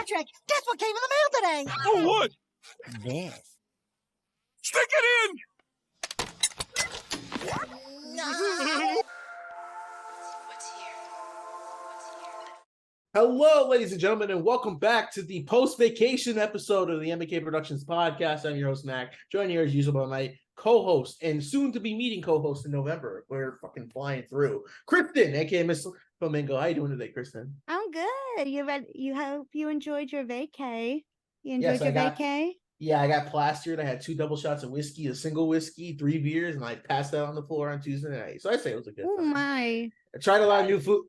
Patrick, guess what came in the mail today? Oh, what? This. Stick it in! Hello, ladies and gentlemen, and welcome back to the post-vacation episode of the M&K Productions Podcast. I'm your host, Mac, joined here as usual by my co-host and soon-to-be meeting co-host in November. We're fucking flying through. Kristen, aka Miss Flamingo. How you doing today, Kristen? I'm good. You hope you enjoyed your vacay. You enjoyed Yes, your vacay? Yeah, I got plastered. I had 2 double shots of whiskey, a single whiskey, 3 beers, and I passed out on the floor on Tuesday night. So I say it was a good time. Oh my. I tried a lot of new food.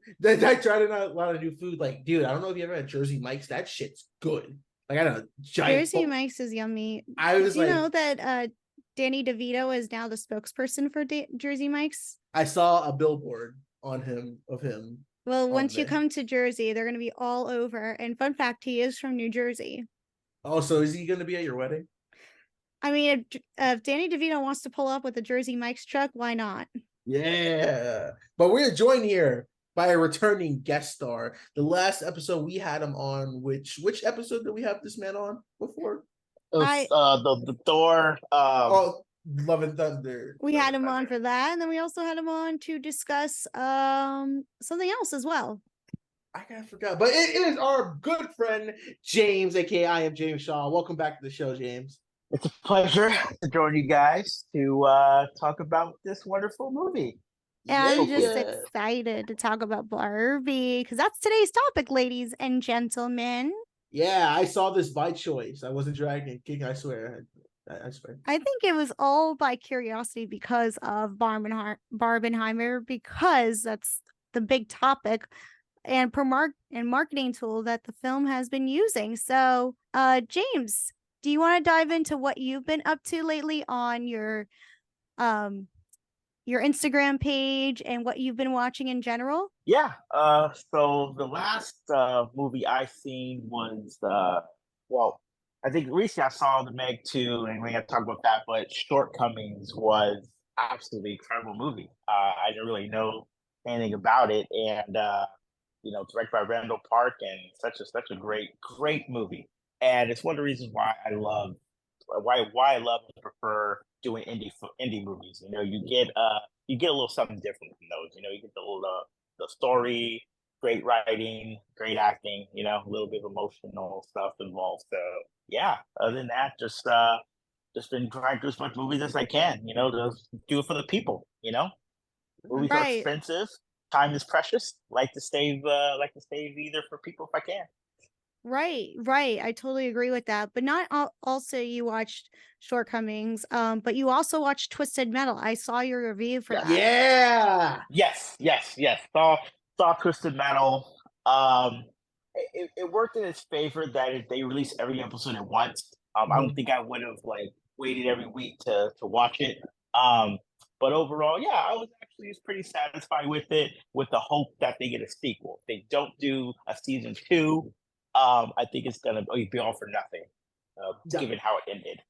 Like, dude, I don't know if you ever had Jersey Mike's. That shit's good. Like, I don't know. Jersey Mike's is yummy. Do you know that Danny DeVito is now the spokesperson for Jersey Mike's? I saw a billboard of him. Well, once you come to Jersey, they're going to be all over. And fun fact, he is from New Jersey. Oh, so is he going to be at your wedding? I mean, if Danny DeVito wants to pull up with a Jersey Mike's truck, why not? Yeah. But we're joined here by a returning guest star. The last episode we had him on, which episode did we have this man on before? The Thor. Love and Thunder. We had him on for that, and then we also had him on to discuss something else as well. I kind of forgot, but it is our good friend James, aka I am James Shaw. Welcome back to the show, James. It's a pleasure to join you guys to talk about this wonderful movie. And I'm just excited to talk about Barbie because that's today's topic, ladies and gentlemen. Yeah, I saw this by choice. I wasn't dragging kicking. I swear. I swear. I think it was all by curiosity because of Barbenheimer, because that's the big topic and marketing tool that the film has been using. So, James, do you want to dive into what you've been up to lately on your Instagram page and what you've been watching in general? Yeah. So the last movie I seen was I think recently I saw the Meg 2, and we're gonna talk about that. But Shortcomings was absolutely incredible movie. I didn't really know anything about it, and directed by Randall Park, and such a great movie. And it's one of the reasons why I love and prefer doing indie movies. You get a little something different from those. You get the story, great writing, great acting. A little bit of emotional stuff involved. So yeah. Other than that, just been trying to do as much movies as I can. To do it for the people. Movies are expensive. Time is precious. Like to save either for people if I can. Right. I totally agree with that. But not also you watched Shortcomings, but you also watched Twisted Metal. I saw your review for that. Yeah. Yes. Saw Twisted Metal. It worked in its favor that they released every episode at once. I don't think I would have waited every week to watch it. But overall, yeah, I was actually pretty satisfied with it, with the hope that they get a sequel. If they don't do a season 2, I think it's gonna be all for nothing, given how it ended.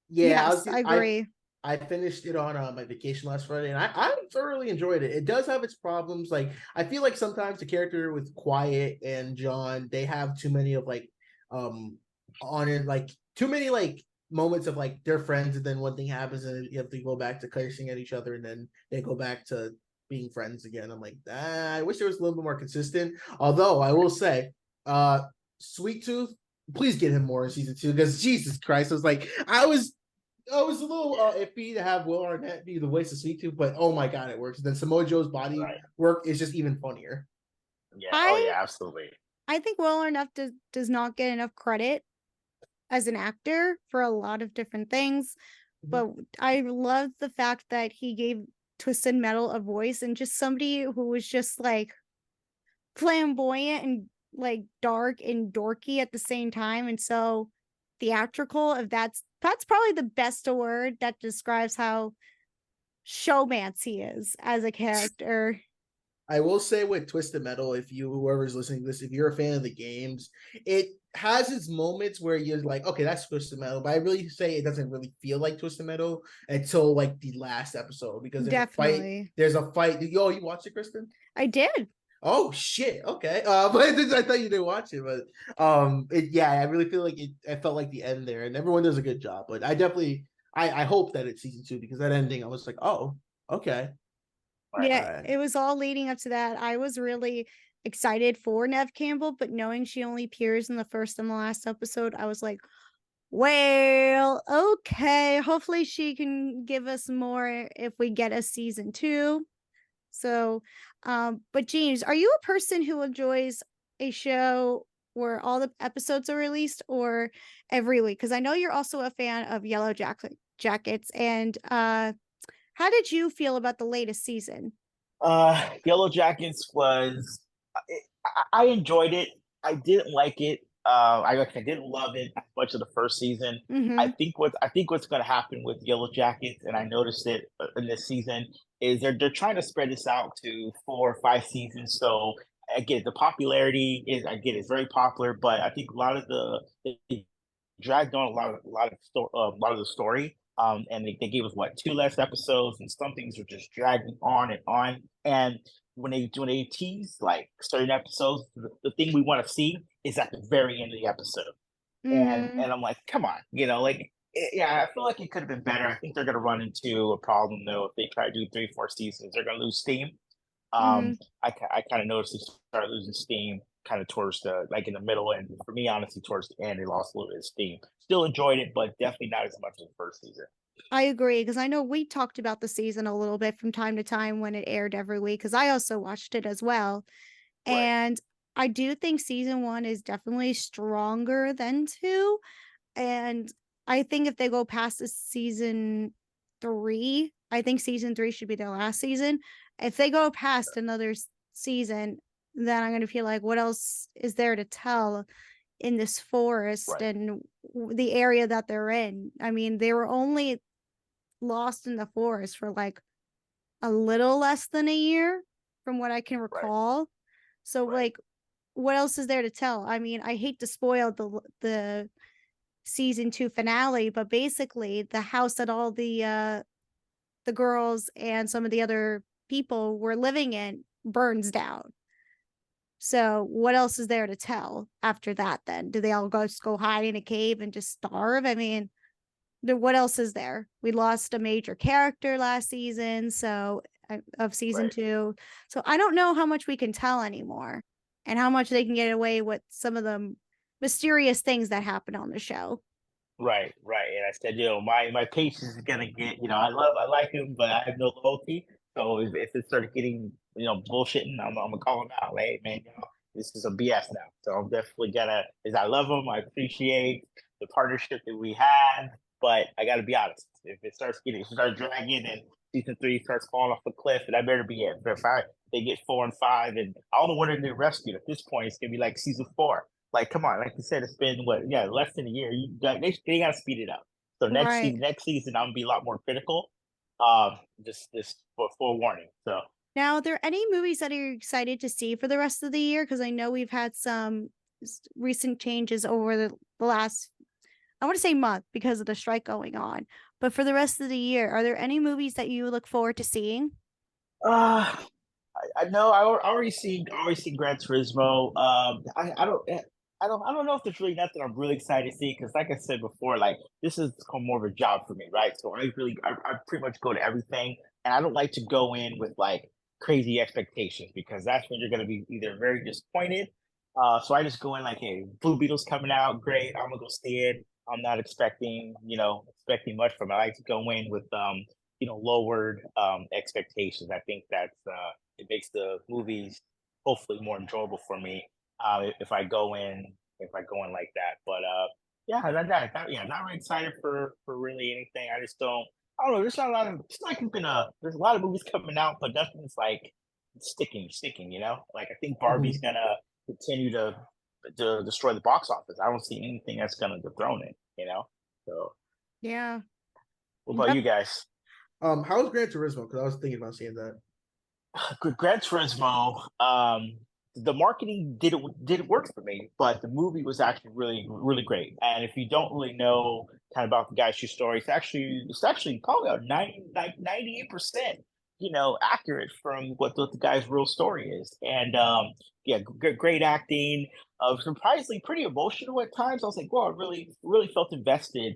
Yeah, yes, I agree. I finished it on my vacation last Friday, and I thoroughly enjoyed it. It does have its problems. Like, I feel like sometimes the character with Quiet and John, they have too many of too many moments of they're friends, and then one thing happens and you have to go back to cursing at each other, and then they go back to being friends again. I'm like, I wish there was a little bit more consistent. Although I will say, Sweet Tooth, please get him more in season 2, because Jesus Christ, I was a little iffy to have Will Arnett be the voice of Sweet Tooth, but oh my god, it works. And then Samoa Joe's body work is just even funnier. Yeah, absolutely. I think Will Arnett does not get enough credit as an actor for a lot of different things, but I love the fact that he gave Twisted Metal a voice, and just somebody who was just flamboyant and dark and dorky at the same time, and so theatrical. If that's probably the best word that describes how showmance he is as a character. I will say with Twisted Metal, whoever's listening to this, if you're a fan of the games, it has its moments where you're like, okay, that's Twisted Metal, but I really say it doesn't really feel like Twisted Metal until the last episode, because there's a fight. You watched it, Kristen? I did. Oh shit. Okay. But I thought you didn't watch it, but I really feel like I felt like the end there, and everyone does a good job. But I definitely, I hope that it's season 2 because that ending, I was like, oh, okay. Yeah, it was all leading up to that. I was really excited for Nev Campbell, but knowing she only appears in the first and the last episode, I was like, well, okay. Hopefully she can give us more if we get a season 2. So, but James, are you a person who enjoys a show where all the episodes are released or every week? Because I know you're also a fan of Jackets. And how did you feel about the latest season? Yellow Jackets was I enjoyed it. I didn't like it. I didn't love it as much of the first season. Mm-hmm. I think what's going to happen with Yellow Jackets, and I noticed it in this season, is they're trying to spread this out to 4 or 5 seasons. So I get the popularity is I get it's very popular, but I think a lot of they dragged on a lot of the story. And they gave us what 2 less episodes, and some things were just dragging on and on. And when they tease like certain episodes, the thing we want to see is at the very end of the episode. Mm-hmm. And I'm like, come on, yeah, I feel like it could have been better. I think they're gonna run into a problem though if they try to do 3 or 4 seasons. They're gonna lose steam. Mm-hmm. I kind of noticed they started losing steam kind of towards the like in the middle, and for me, honestly, towards the end, they lost a little bit of steam. Still enjoyed it, but definitely not as much as the first season. I agree because I know we talked about the season a little bit from time to time when it aired every week because I also watched it as well. Right. And I do think season 1 is definitely stronger than 2. And I think if they go past the season 3, I think season 3 should be their last season. If they go past another season, then I'm going to feel like, what else is there to tell in this forest Right. and the area that they're in? I mean, they were only lost in the forest for like a little less than a year from what I can recall. So Right. like what else is there to tell? I mean, I hate to spoil the season 2 finale, but basically the house that all the girls and some of the other people were living in burns down. So what else is there to tell after that then? Do they all just go hide in a cave and just starve? I mean, what else is there? We lost a major character last season, so of season Right. 2. So I don't know how much we can tell anymore and how much they can get away with some of the mysterious things that happen on the show. Right, right. And I said, my patience is gonna get, I like him, but I have no loyalty. So if it started getting, bullshitting, I'm gonna call him out. Like, hey, man, this is a BS now. So I'm definitely gonna, as I love him, I appreciate the partnership that we had, but I gotta be honest. If it starts dragging, and season 3 starts falling off the cliff, and that better be it. But if they get 4 and 5, and I don't know when they're rescued. At this point, it's gonna be like season 4. Like, come on, like you said, it's been less than a year. They gotta speed it up. So Right. next season, I'm gonna be a lot more critical. Just for forewarning. So Now, are there any movies that you're excited to see for the rest of the year? Because I know we've had some recent changes over the last, I want to say month because of the strike going on. But for the rest of the year, are there any movies that you look forward to seeing? uh I know I already seen Gran Turismo. I don't know if there's really nothing I'm really excited to see because, like I said before, like this is more of a job for me, right? So I pretty much go to everything, and I don't like to go in with like crazy expectations because that's when you're gonna be either very disappointed. So I just go in like, hey, Blue Beetle's coming out, great, I'm gonna go see it. I'm not expecting much from it. I like to go in with lowered expectations. I think that's it makes the movies hopefully more enjoyable for me if I go in like that. But not really excited for really anything. I just don't. I don't know. There's not a lot of. It's like there's a lot of movies coming out, but nothing's like sticking. Like I think Barbie's gonna continue to destroy the box office. I don't see anything that's gonna dethrone it. So Yeah. what about you guys? How's Gran Turismo? Because I was thinking about seeing that. Gran Turismo, the marketing didn't work for me, but the movie was actually really really great. And if you don't really know kind of about the guy's true story, it's actually probably about 98%. accurate from what the guy's real story is. And yeah, great acting. Surprisingly pretty emotional at times. I was like, "Wow, I really felt invested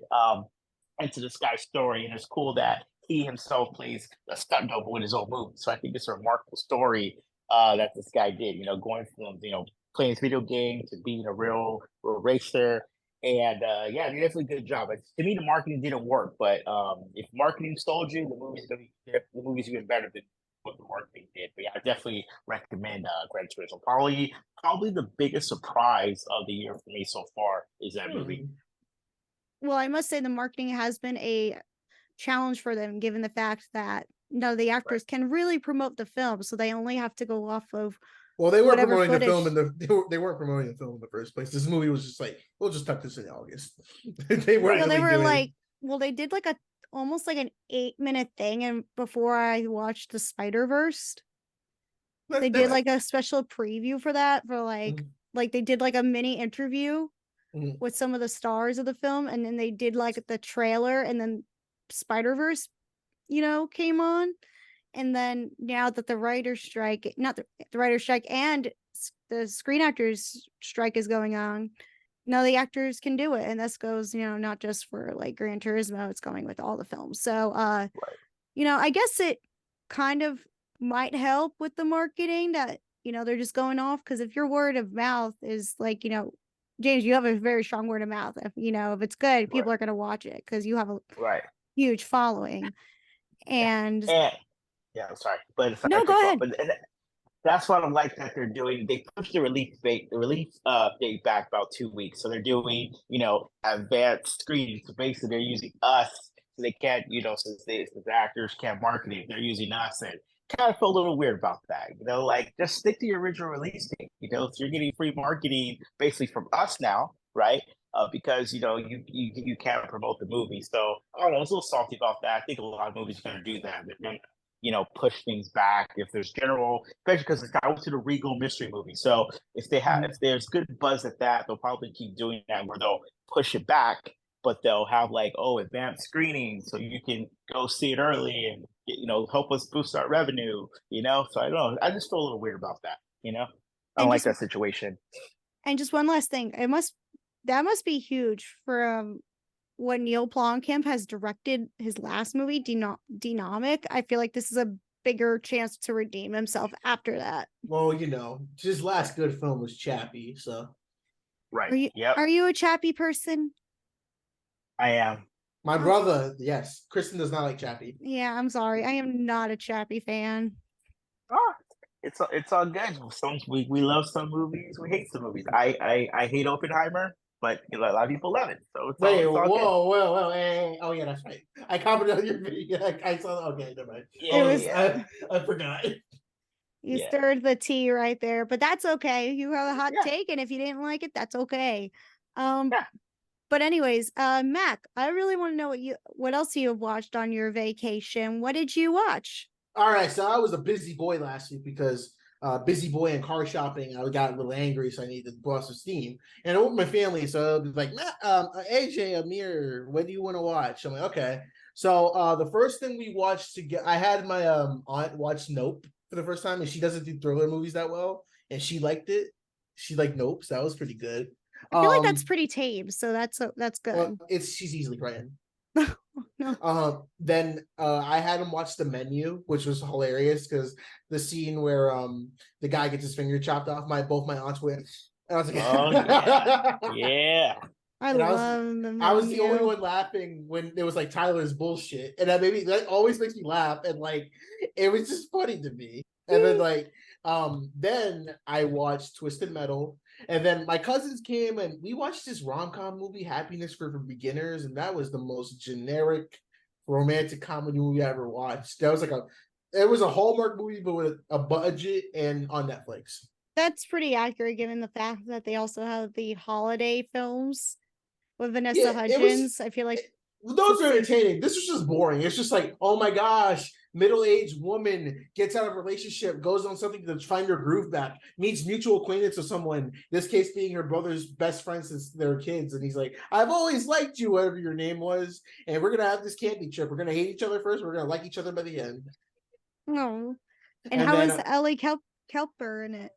into this guy's story." And it's cool that he himself plays a stunt double in his own movie. So I think it's a remarkable story that this guy did. Going from playing this video game to being a real racer. And yeah, they definitely did a job. To me, the marketing didn't work, but if marketing stole you, the movie's even better than what the marketing did. But yeah, I definitely recommend Gran Turismo. Probably the biggest surprise of the year for me so far is that movie. Well, I must say the marketing has been a challenge for them, given the fact that the actors can really promote the film, so they only have to go off of. Well, they were whatever promoting the film, footage. and they weren't promoting the film in the first place. This movie was just like, we'll just tuck this in August. They weren't. They really were doing... like, well, they did like almost like an 8-minute thing, and before I watched the Spider-Verse, they did like a special preview for that like they did like a mini interview with some of the stars of the film, and then they did like the trailer, and then Spider-Verse, came on. And then now that the writer's strike, not the writer's strike and the Screen Actors strike is going on, now the actors can do it. And this goes, not just for like Gran Turismo, it's going with all the films. So, I guess it kind of might help with the marketing that, they're just going off. Because if your word of mouth is like, James, you have a very strong word of mouth. If it's good, people are going to watch it because you have a huge following. And yeah, I'm sorry, but no, go ahead. But that's what I like that they're doing. They pushed the release date back about 2 weeks, so they're doing advanced screenings. So basically, they're using us, so they can't since the actors can't market it, they're using us, and kind of feel a little weird about that. Like just stick to your original release date. So you're getting free marketing basically from us now, right? Because you can't promote the movie. So I don't know, I was a little salty about that. I think a lot of movies are going to do that. They're going to push things back if there's general, especially because it's got to the Regal mystery movie. So if there's good buzz at that, they'll probably keep doing that where they'll push it back, but they'll have like advanced screenings so you can go see it early and help us boost our revenue. So I don't know. I just feel a little weird about that. I don't like that situation. And just one last thing, that must be huge for when Neil Blomkamp has directed his last movie, Dynamic. I feel like this is a bigger chance to redeem himself after that. Well, his last good film was Chappie, so. Right. Are you a Chappie person? I am. My brother, yes. Kristen does not like Chappie. Yeah, I'm sorry. I am not a Chappie fan. Oh, it's all good. We love some movies. We hate some movies. I hate Oppenheimer. But a lot of people love it, so it's whoa! Hey. Oh yeah, that's right. I commented on your video. I saw. Okay, never mind. Yeah, I forgot. You stirred the tea right there, but that's okay. You have a hot take, and if you didn't like it, that's okay. But anyways, Mac, I really want to know what else you have watched on your vacation. What did you watch? All right, so I was a busy boy last week because busy boy and car shopping. I got a little angry, so I needed to blow some steam. And I went with my family, so I was like, AJ, Amir, what do you want to watch? I'm like, okay. So the first thing we watched I had my aunt watch Nope for the first time, and she doesn't do thriller movies that well, and she liked it. She liked Nope, so that was pretty good. I feel like that's pretty tame, so that's good. Well, she's easily frightened. No. Then I had him watch The Menu, which was hilarious because the scene where the guy gets his finger chopped off, both my aunts went. And I was like, oh yeah. I love The Menu. I was the only one laughing when it was like Tyler's bullshit, and that always makes me laugh, and like it was just funny to me. And then then I watched Twisted Metal. And then my cousins came and we watched this rom-com movie, Happiness for Beginners, and that was the most generic romantic comedy movie I ever watched. That was it was a Hallmark movie, but with a budget and on Netflix. That's pretty accurate given the fact that they also have the holiday films with Vanessa Hudgens. I feel like those are entertaining. This was just boring. It's just like, oh my gosh, middle-aged woman gets out of a relationship, goes on something to find her groove back, meets mutual acquaintance with someone, this case being her brother's best friend since they were kids, and he's like, I've always liked you, whatever your name was, and we're gonna have this camping trip. We're gonna hate each other first, we're gonna like each other by the end. No. And And how then is Ellie Kelper in it?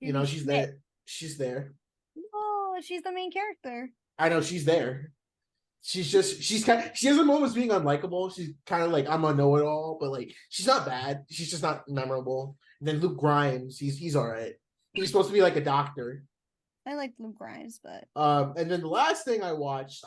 you know, Maybe she's Schmidt. there. She's there. Oh, she's the main character. I know she's there. She's kind of, she has a moments being unlikable. She's kind of like I'm a know-it-all, but like she's not bad. She's just not memorable. And then Luke Grimes, he's all right. He's supposed to be like a doctor. I like Luke Grimes, but And then the last thing I watched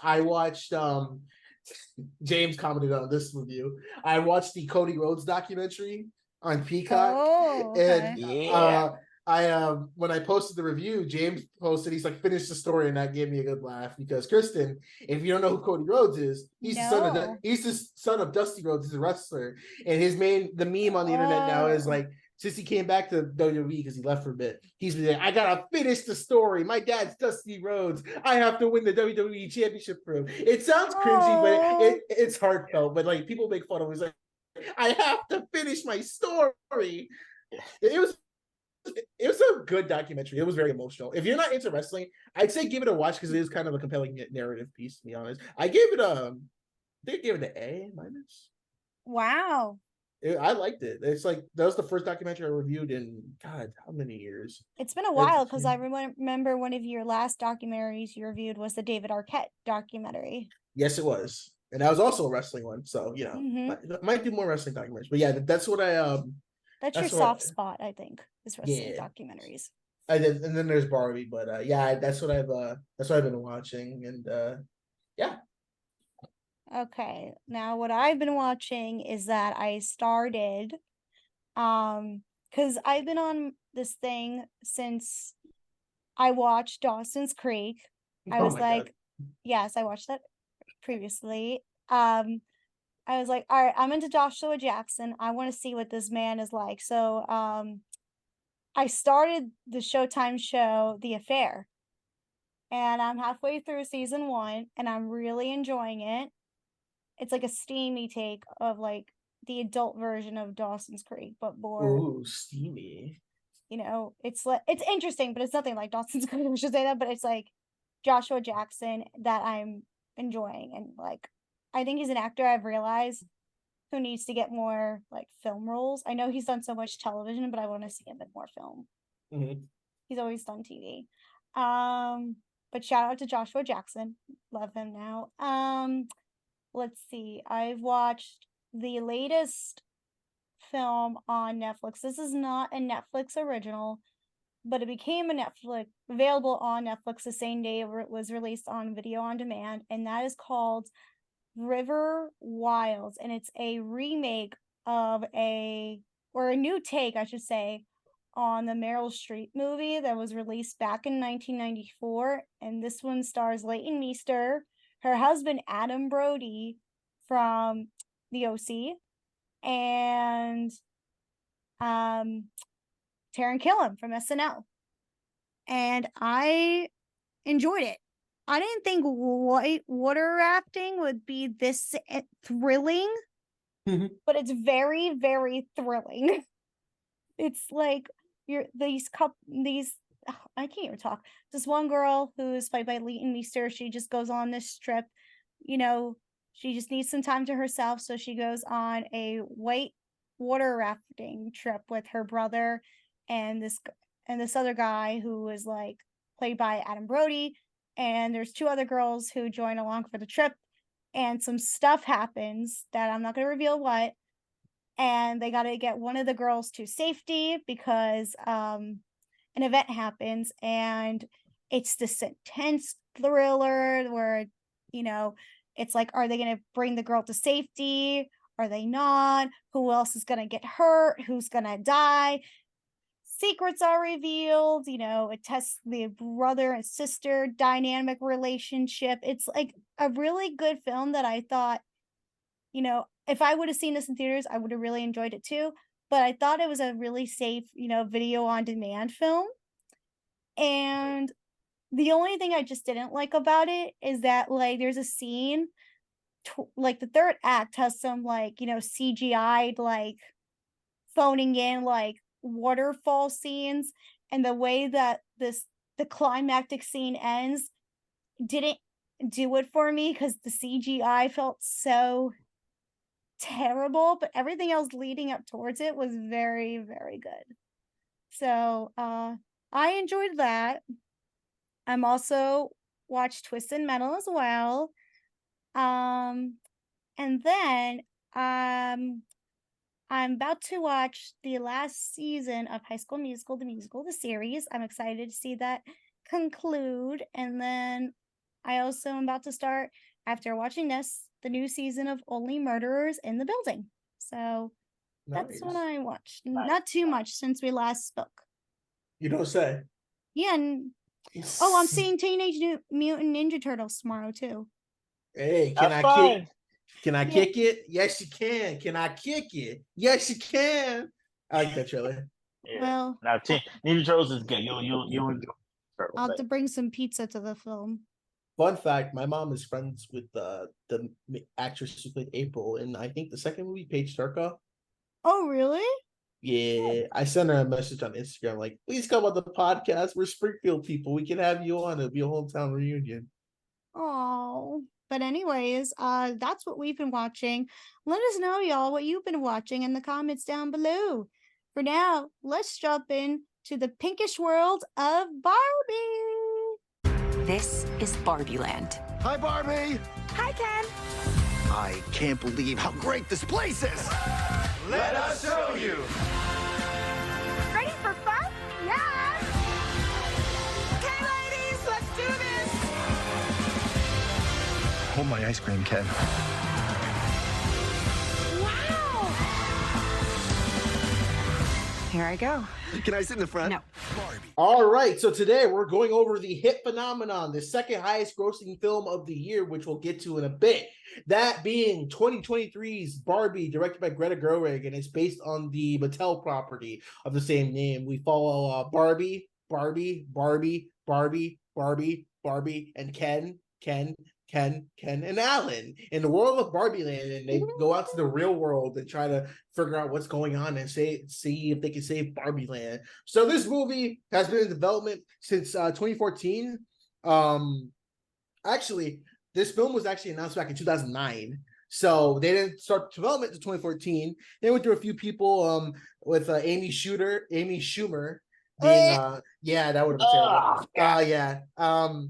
James commented on this review. I watched the Cody Rhodes documentary on Peacock. Oh, okay. And Yeah. I when I posted the review, James posted, he's like, finish the story, and that gave me a good laugh because Kristen, if you don't know who Cody Rhodes is, he's No. the son of Dusty Rhodes, he's a wrestler, and the meme on the internet now is like, since he came back to WWE because he left for a bit, he's been like, I gotta finish the story. My dad's Dusty Rhodes. I have to win the WWE Championship for him. It sounds cringy, but it's heartfelt. But like people make fun of him. He's like, I have to finish my story. It was a good documentary. It was very emotional. If you're not into wrestling, I'd say give it a watch because it is kind of a compelling narrative piece. To be honest, I gave it they gave it an A minus. Wow. I liked it. It's like that was the first documentary I reviewed in God, how many years? It's been a while because I remember one of your last documentaries you reviewed was the David Arquette documentary. Yes, it was, and that was also a wrestling one. So you know, might do more wrestling documentaries. But yeah, that's what I That's your soft spot, I think, is wrestling documentaries. And then there's Barbie, but yeah, that's what I've been watching, and yeah. Okay, now what I've been watching is that I started, because I've been on this thing since I watched Dawson's Creek. I was like, God. Yes, I watched that previously. I was like, all right, I'm into Joshua Jackson. I want to see what this man is like. So, I started the Showtime show, The Affair, and I'm halfway through season 1, and I'm really enjoying it. It's like a steamy take of like the adult version of Dawson's Creek, but more steamy. You know, it's interesting, but it's nothing like Dawson's Creek. I should say that, but it's like Joshua Jackson that I'm enjoying, and like I think he's an actor I've realized who needs to get more like film roles. I know he's done so much television, but I want to see him in more film. He's always done TV. But shout out to Joshua Jackson. Love him now. Let's see. I've watched the latest film on Netflix. This is not a Netflix original, but it became available on Netflix the same day it was released on video on demand, and that is called River Wilds, and it's a remake of a new take, I should say, on the Meryl Streep movie that was released back in 1994, and this one stars Leighton Meester, her husband Adam Brody from The OC, and Taron Killam from SNL. And I enjoyed it. I didn't think white water rafting would be this thrilling, but it's very, very thrilling. It's like I can't even talk. This one girl who is played by Leighton Meester, she just goes on this trip. You know, she just needs some time to herself, so she goes on a white water rafting trip with her brother and this other guy who is like played by Adam Brody. And there's 2 other girls who join along for the trip, and some stuff happens that I'm not going to reveal what. And they got to get one of the girls to safety because an event happens, and it's this intense thriller where, you know, it's like, are they going to bring the girl to safety? Are they not? Who else is going to get hurt? Who's going to die? Secrets are revealed. You know, it tests the brother and sister dynamic relationship. It's like a really good film that I thought, you know, if I would have seen this in theaters, I would have really enjoyed it too. But I thought it was a really safe, you know, video on demand film. And the only thing I just didn't like about it is that, like, there's a scene, like the third act has some, like, you know, CGI'd, like, phoning in, like, waterfall scenes. And the way that the climactic scene ends didn't do it for me because the CGI felt so terrible, but everything else leading up towards it was very, very good. So I enjoyed that. I'm also watched Twisted Metal as well. And then I'm about to watch the last season of High School Musical, the series. I'm excited to see that conclude. And then I also am about to start, after watching this, the new season of Only Murderers in the Building. So that's what I watched. Not too much since we last spoke. You don't say. Yeah. I'm seeing Teenage Mutant Ninja Turtles tomorrow too. Hey, can I kick it? Yes, you can. Can I kick it? Yes, you can. I like that trailer. Yeah. Well, now Ninja Turtles is good. You'll enjoy. I'll have to bring some pizza to the film. Fun fact: my mom is friends with the actress who played April in, I think, the second movie, Paige Turco. Oh, really? Yeah, I sent her a message on Instagram like, "Please come on the podcast. We're Springfield people. We can have you on. It'll be a hometown reunion." Oh, but anyways, that's what we've been watching. Let us know, y'all, what you've been watching in the comments down below. For now, let's jump in to the pinkish world of Barbie. This is Barbie Land. Hi, Barbie. Hi, Ken. I can't believe how great this place is. Let us show you. Ready for fun? Yeah. Okay, ladies, let's do this. Hold my ice cream, Ken. Wow. Here I go. Can I sit in the front? No. Barbie. All right, so today we're going over the hit phenomenon, the second highest grossing film of the year, which we'll get to in a bit. That being 2023's Barbie, directed by Greta Gerwig, and it's based on the Mattel property of the same name. We follow Barbie, and Ken, and Alan in the world of Barbie Land, and they go out to the real world and try to figure out what's going on and see if they can save Barbie Land. So this movie has been in development since 2014. Actually, this film was actually announced back in 2009. So they didn't start development until 2014. They went through a few people with Amy Schumer being yeah, that would have been terrible.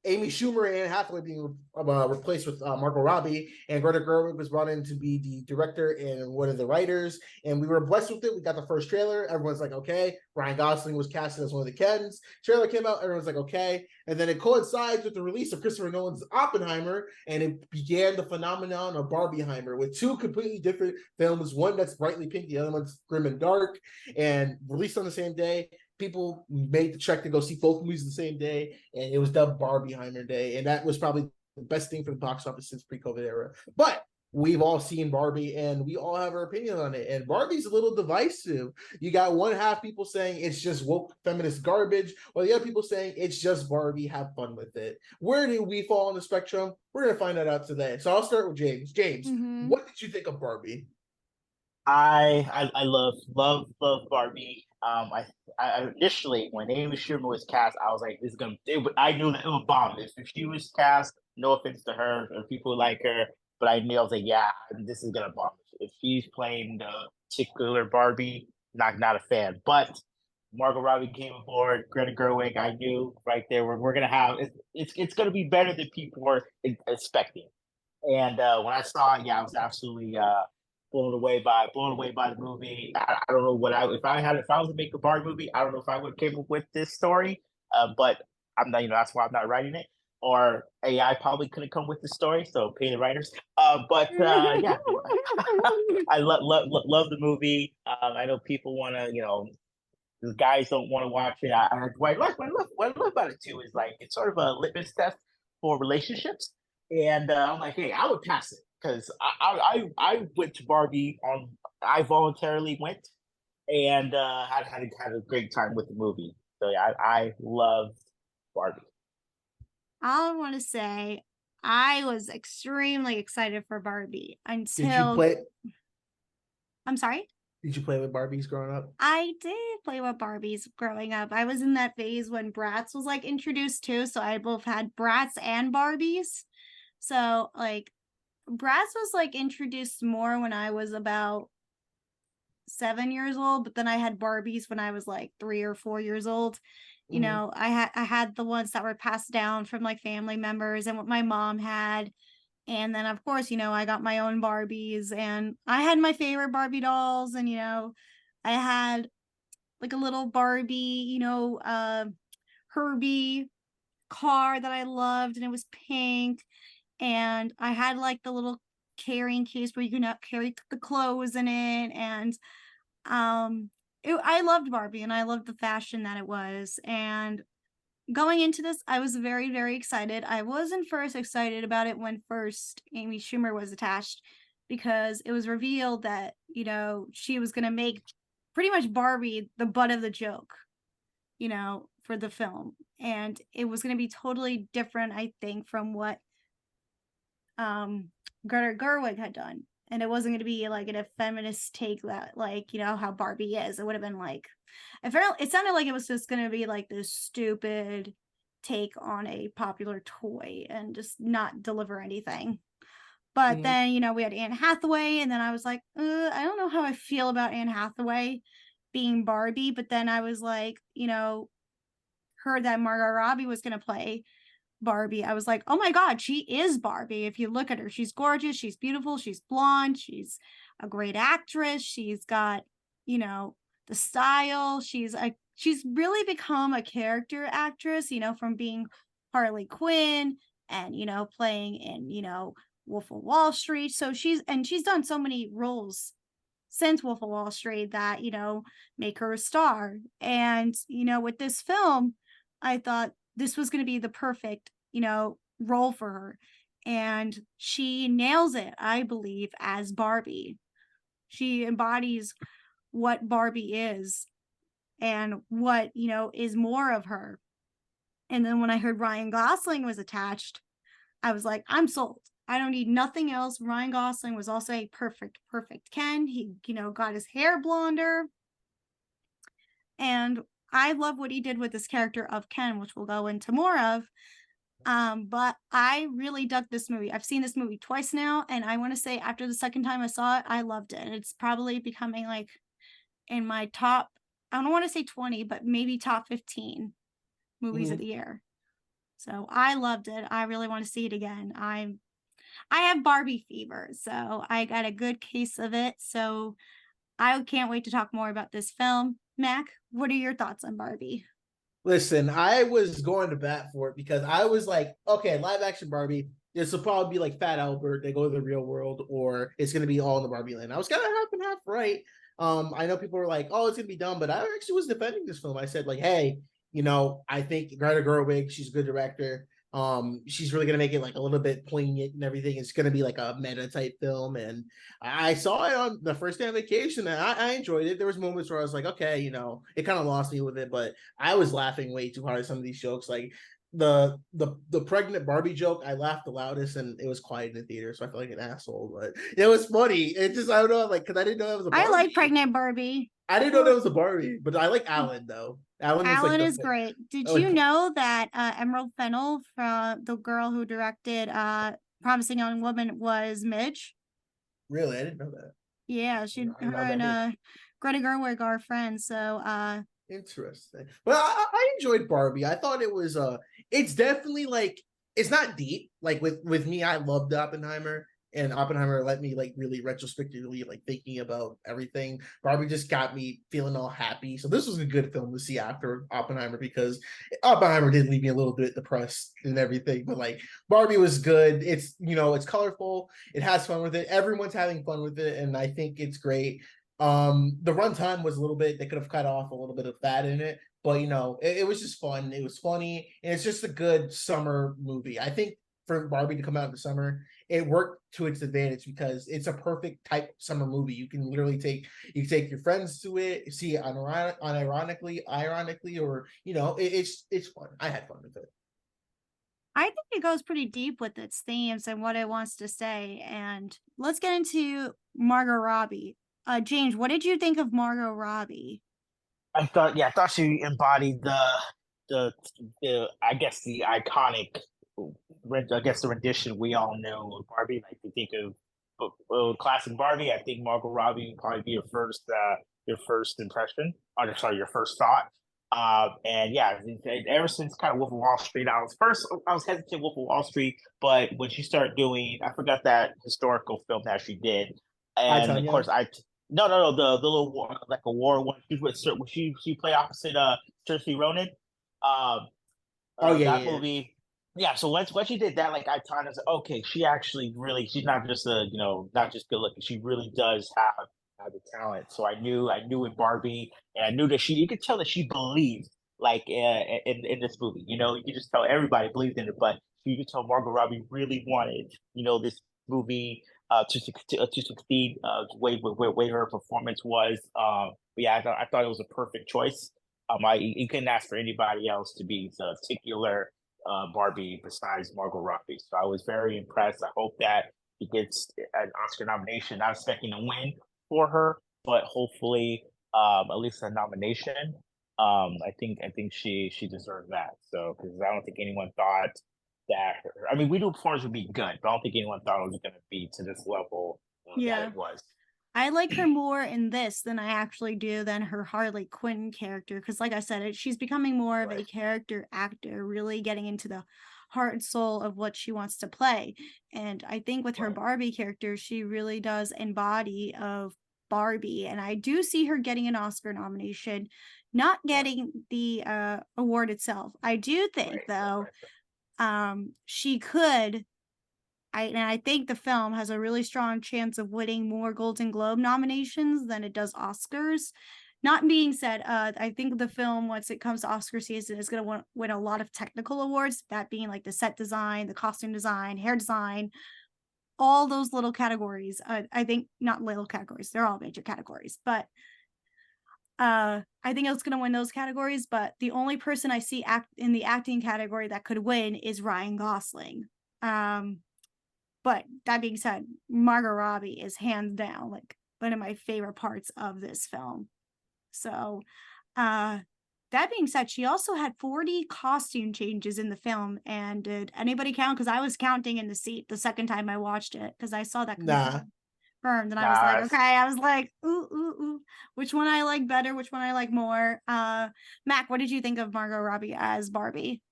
Amy Schumer and Anne Hathaway being replaced with Margot Robbie, and Greta Gerwig was brought in to be the director and one of the writers, and we were blessed with it. We got the first trailer. Everyone's like, okay. Ryan Gosling was casted as one of the Kens. Trailer came out. Everyone's like, okay. And then it coincides with the release of Christopher Nolan's Oppenheimer, and it began the phenomenon of Barbieheimer with two completely different films, one that's brightly pink, the other one's grim and dark, and released on the same day. People made the trek to go see both movies the same day, and it was dubbed Barbieheimer Day, and that was probably the best thing for the box office since pre-COVID era. But we've all seen Barbie, and we all have our opinion on it, and Barbie's a little divisive. You got one half people saying it's just woke feminist garbage, while the other people saying it's just Barbie, have fun with it. Where do we fall on the spectrum? We're going to find that out today. So I'll start with James. James, what did you think of Barbie? I love Barbie. I initially, when Amy Schumer was cast, I was like, "This is gonna." I knew that it would bomb. If she was cast, no offense to her or people who like her, but I knew I was like, "Yeah, this is gonna bomb." If she's playing the particular Barbie, not a fan. But Margot Robbie came aboard, Greta Gerwig. I knew right there we're gonna have it's gonna be better than people were expecting. And when I saw it, yeah, I was absolutely blown away by the movie. I don't know what if I was to make a Barbie movie, I don't know if I would have came up with this story. But I'm not, that's why I'm not writing it. Or AI probably couldn't come with the story, so pay the writers. But yeah, I love the movie. I know people want to, the guys don't want to watch it. What I love about it too is like it's sort of a litmus test for relationships. And I'm like, hey, I would pass it. Because I went to Barbie I voluntarily went and had a great time with the movie. So yeah, I loved Barbie. I want to say I was extremely excited for Barbie until. Did you play? I'm sorry? Did you play with Barbies growing up? I did play with Barbies growing up. I was in that phase when Bratz was like introduced too. So I both had Bratz and Barbies. So like Bratz was like introduced more when I was about 7 years old, but then I had Barbies when I was like 3 or 4 years old. You know, I had the ones that were passed down from like family members and what my mom had. And then of course, you know, I got my own Barbies and I had my favorite Barbie dolls, and you know, I had like a little Barbie, you know, Herbie car that I loved, and it was pink. And I had like the little carrying case where you can carry the clothes in it. And I loved Barbie, and I loved the fashion that it was. And going into this, I was very, very excited. I wasn't first excited about it when first Amy Schumer was attached, because it was revealed that, you know, she was going to make pretty much Barbie the butt of the joke, you know, for the film. And it was going to be totally different, I think, from what Greta Gerwig had done. And it wasn't going to be like a feminist take that, like, you know, how Barbie is. It would have been like, it sounded like it was just going to be like this stupid take on a popular toy and just not deliver anything. But then, you know, we had Anne Hathaway, and then I was like, I don't know how I feel about Anne Hathaway being Barbie. But then I was like, you know, heard that Margot Robbie was going to play Barbie. I was like, oh my God, she is Barbie. If you look at her, she's gorgeous, she's beautiful, she's blonde, she's a great actress, she's got, you know, the style, she's really become a character actress, you know, from being Harley Quinn and, you know, playing in, you know, Wolf of Wall Street. So she's done so many roles since Wolf of Wall Street that, you know, make her a star. And, you know, with this film, I thought this was going to be the perfect, you know, role for her. And she nails it, I believe, as Barbie. She embodies what Barbie is and what, you know, is more of her. And then when I heard Ryan Gosling was attached, I was like, I'm sold. I don't need nothing else. Ryan Gosling was also a perfect Ken. He, you know, got his hair blonder. And I love what he did with this character of Ken, which we'll go into more of. But I really dug this movie. I've seen this movie twice now, and I want to say after the second time I saw it, I loved it. And it's probably becoming like in my top, I don't want to say 20, but maybe top 15 movies of the year. So I loved it. I really want to see it again. I have Barbie fever, so I got a good case of it. So I can't wait to talk more about this film. Mac, what are your thoughts on Barbie? Listen, I was going to bat for it because I was like, okay, live action Barbie, this will probably be like Fat Albert, they go to the real world, or it's going to be all in the Barbie land. I was kind of half and half right. I know people were like, oh, it's going to be dumb, but I actually was defending this film. I said like, hey, you know, I think Greta Gerwig, she's a good director. She's really gonna make it like a little bit poignant and everything. It's gonna be like a meta type film, and I saw it on the first day on vacation, and I enjoyed it. There was moments where I was like, okay, you know, it kind of lost me with it, but I was laughing way too hard at some of these jokes. Like the pregnant Barbie joke, I laughed the loudest, and it was quiet in the theater, so I felt like an asshole. But it was funny. It just, I don't know, like, because I didn't know that was a Barbie. I like pregnant Barbie. I didn't know that was a Barbie, but I like Alan though. Alan like is great. Did you know that Emerald Fennell, from the girl who directed Promising Young Woman, was Midge? Really? I didn't know that. Yeah, her and Greta Gerwig are friends. So interesting. But I enjoyed Barbie. I thought it was it's definitely like, it's not deep. Like with me, I loved Oppenheimer. And Oppenheimer let me like really retrospectively like thinking about everything. Barbie just got me feeling all happy. So this was a good film to see after Oppenheimer, because Oppenheimer did leave me a little bit depressed and everything. But like Barbie was good. It's, you know, it's colorful. It has fun with it. Everyone's having fun with it, and I think it's great. The runtime was a little bit, they could have cut off a little bit of fat in it, but you know, it was just fun. It was funny, and it's just a good summer movie. I think for Barbie to come out in the summer, it worked to its advantage because it's a perfect type summer movie. You can literally take your friends to it, see it unironically, or you know, it's fun. I had fun with it. I think it goes pretty deep with its themes and what it wants to say. And let's get into Margot Robbie. James, what did you think of Margot Robbie? I thought she embodied the I guess the iconic I guess the rendition we all know of Barbie. Like you think of classic Barbie, I think Margot Robbie would probably be your first impression, or sorry, your first thought. And yeah, ever since kind of Wolf of Wall Street, I was hesitant Wolf of Wall Street, but when she started doing, I forgot that historical film that she did, Hi, and of Tanya. course no, the little war, like a war one. She played opposite Saoirse Ronan. Yeah, That yeah, yeah. movie. Yeah, so once she did that, like I kind of said, okay, she actually really, she's not just not just good looking. She really does have the talent. So I knew in Barbie, and I knew that you could tell that she believed, like in this movie. You could just tell everybody believed in it, but you could tell Margot Robbie really wanted, this movie to succeed. Way her performance was. But yeah, I thought it was a perfect choice. You couldn't ask for anybody else to be the particular Barbie besides Margot Robbie. So I was very impressed. I hope that she gets an Oscar nomination. Not expecting a win for her, but hopefully at least a nomination. I think she deserved that. So because I don't think anyone thought that I mean, we knew performance would be good, but I don't think anyone thought it was going to be to this level that it was. I like her more in this than I actually do than her Harley Quinn character. Because, like I said, she's becoming more of a character actor, really getting into the heart and soul of what she wants to play. And I think with her Barbie character, she really does embody of Barbie. And I do see her getting an Oscar nomination, not getting the award itself. I do think, though, she could. I think the film has a really strong chance of winning more Golden Globe nominations than it does Oscars. Not being said, I think the film, once it comes to Oscar season, is going to win a lot of technical awards, that being like the set design, the costume design, hair design, all those little categories. I think not little categories, they're all major categories, but I think it's going to win those categories. But the only person I see in the acting category that could win is Ryan Gosling. But that being said, Margot Robbie is hands down like one of my favorite parts of this film. So, that being said, she also had 40 costume changes in the film. And did anybody count? Because I was counting in the seat the second time I watched it because I saw that confirmed, and I was like, okay. I was like, ooh, which one I like better? Which one I like more? Mac, what did you think of Margot Robbie as Barbie?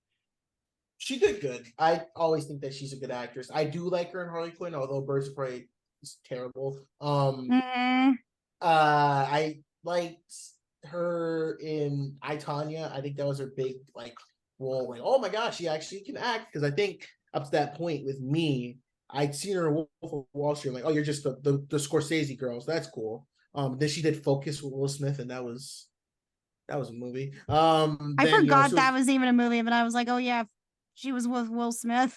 She did good. I always think that she's a good actress. I do like her in Harley Quinn, although Birds of Prey is terrible. I liked her in I, Tonya. I think that was her big role. Like, oh my gosh, she actually can act. Because I think up to that point with me, I'd seen her in Wolf of Wall Street. I'm like, oh, you're just the Scorsese girls. That's cool. Then she did Focus with Will Smith, and that was a movie. I forgot that was even a movie, but I was like, oh yeah. She was with Will Smith.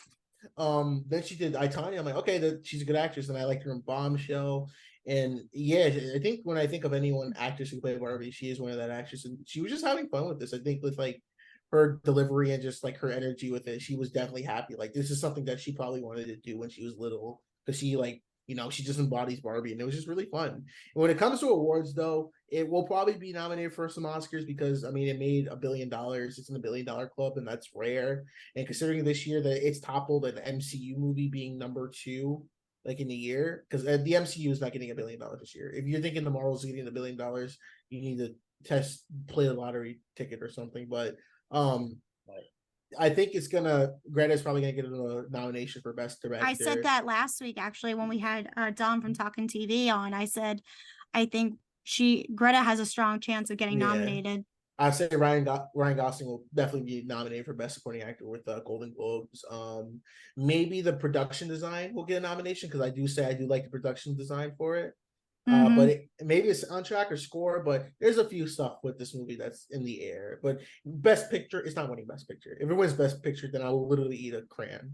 Then she did I, Tonya. I'm like, okay, she's a good actress, and I liked her in Bombshell. And yeah, I think when I think of anyone actress who played Barbie, she is one of that actress, and she was just having fun with this. I think with her delivery and just her energy with it, she was definitely happy. Like this is something that she probably wanted to do when she was little, because she she just embodies Barbie, and it was just really fun. And when it comes to awards, though, it will probably be nominated for some Oscars because, it made $1 billion. It's in the $1 billion club, and that's rare. And considering this year that it's toppled an MCU movie being number 2, in the year, because the MCU is not getting $1 billion this year. If you're thinking the Marvel's getting $1 billion, you need to play the lottery ticket or something. But I think Greta's probably gonna get a nomination for Best Director. I said that last week, actually, when we had Dom from Talking TV on. I said, I think Greta has a strong chance of getting nominated. I say Ryan Gosling will definitely be nominated for Best Supporting Actor with Golden Globes. Maybe the production design will get a nomination, because I do like the production design for it. But maybe it's soundtrack or score, but there's a few stuff with this movie that's in the air. But Best Picture, it's not winning Best Picture. If it wins Best Picture, then I will literally eat a crayon.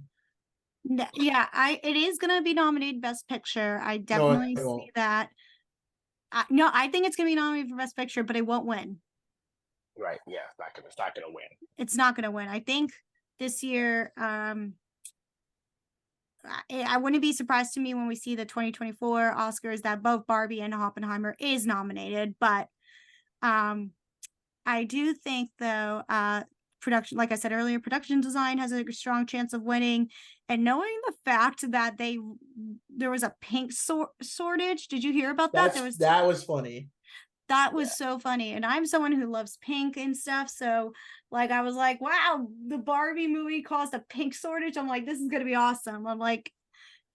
Yeah, it is gonna be nominated Best Picture. I definitely see that. I think it's gonna be nominated for Best Picture, but it won't win. Right? Yeah, it's not gonna win. It's not gonna win. I think this year, I wouldn't be surprised to me when we see the 2024 Oscars that both Barbie and Oppenheimer is nominated. But I do think, though, production, like I said earlier, production design has a strong chance of winning. And knowing the fact that there was a pink shortage. Did you hear about that? That was funny. That was so funny. And I'm someone who loves pink and stuff. So like, I was like, wow, the Barbie movie caused a pink shortage. I'm like, this is going to be awesome. I'm like,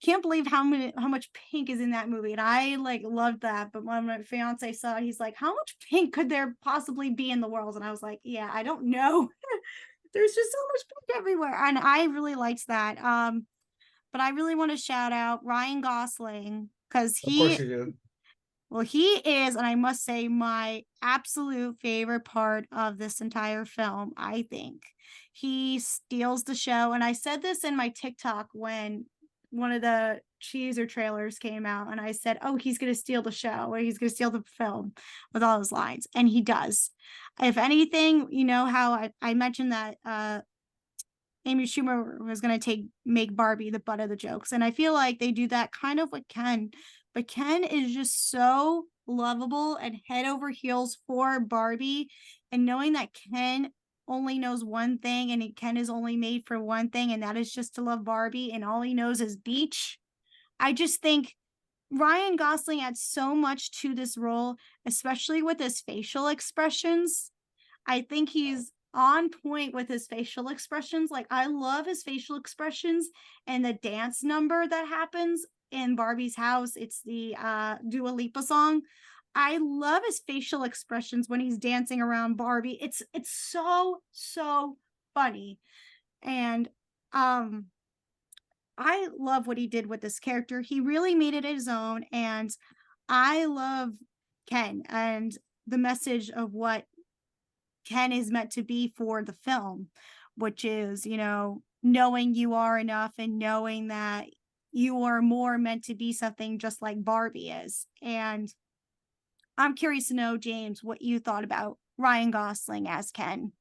can't believe how much pink is in that movie. And I like loved that. But when my fiance saw it, he's like, how much pink could there possibly be in the world? And I was like, yeah, I don't know. There's just so much pink everywhere. And I really liked that. But I really want to shout out Ryan Gosling, because Of course you do. well, he is, and I must say, my absolute favorite part of this entire film. I think he steals the show. And I said this in my TikTok when one of the teaser trailers came out, and I said, oh, he's going to steal the show, or he's going to steal the film with all his lines. And he does. If anything, you know how I mentioned that Amy Schumer was going to make Barbie the butt of the jokes. And I feel like they do that kind of with Ken. But Ken is just so lovable and head over heels for Barbie. And knowing that Ken only knows one thing, and Ken is only made for one thing, and that is just to love Barbie, and all he knows is beach. I just think Ryan Gosling adds so much to this role, especially with his facial expressions. I think he's on point with his facial expressions. Like, I love his facial expressions and the dance number that happens in Barbie's house. It's the Dua Lipa song. I love his facial expressions when he's dancing around Barbie. It's so funny. And I love what he did with this character. He really made it his own. And I love Ken and the message of what Ken is meant to be for the film, which is, you know, knowing you are enough and knowing that you are more meant to be something just like Barbie is. And I'm curious to know, James, what you thought about Ryan Gosling as Ken.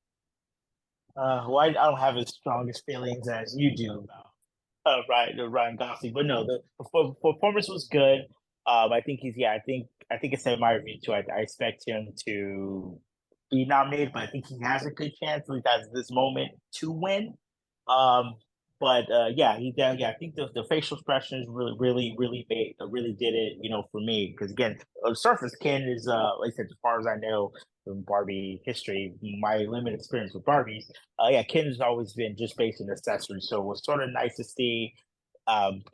Well, I don't have as strong as feelings as you do about Ryan Gosling, but no, the performance was good. I think I think it's in my review too. I expect him to be nominated, but I think he has a good chance, at least at this moment, to win. Yeah, I think the facial expressions really did it, you know, for me. Because again, on the surface, Ken is like I said, as far as I know from Barbie history, my limited experience with Barbies, Ken has always been just based on accessories. So it was sort of nice to see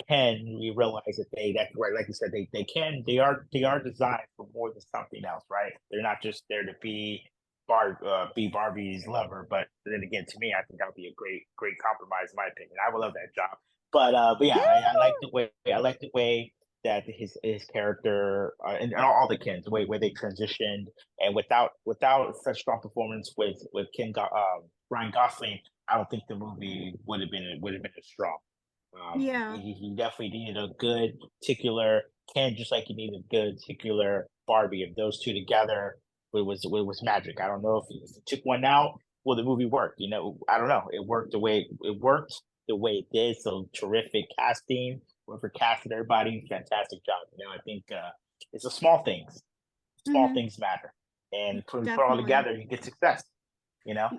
Ken. We realize that that's right, like you said, they are designed for more than something else, right? They're not just there to be Barbie's lover, but then again, to me, I think that would be a great compromise, in my opinion. I would love that job, but yeah, I like the way that his character and all the Kens, the way where they transitioned, and without such strong performance with Ryan Gosling, I don't think the movie would have been as strong. He definitely needed a good particular Ken, just like he needed a good particular Barbie. Of those two together, it was magic. I don't know if you took one out, will the movie work? You know, I don't know. It worked the way it did. So terrific casting. Whoever casted everybody, fantastic job. You know, I think it's the small things. Small things matter, and put it all together, you get success. You know.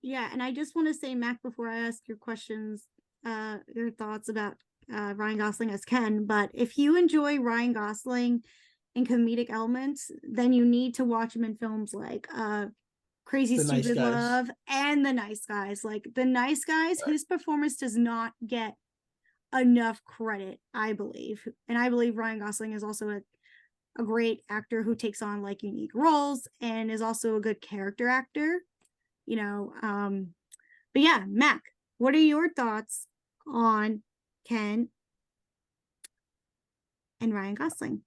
Yeah, and I just want to say, Mac, before I ask your questions, your thoughts about Ryan Gosling as Ken. But if you enjoy Ryan Gosling in comedic elements, then you need to watch him in films like Crazy Stupid Love and The Nice Guys. Like The Nice Guys, his performance does not get enough credit, I believe. And I believe Ryan Gosling is also a great actor who takes on like unique roles and is also a good character actor, you know. But yeah, Mac, what are your thoughts on Ken and Ryan Gosling?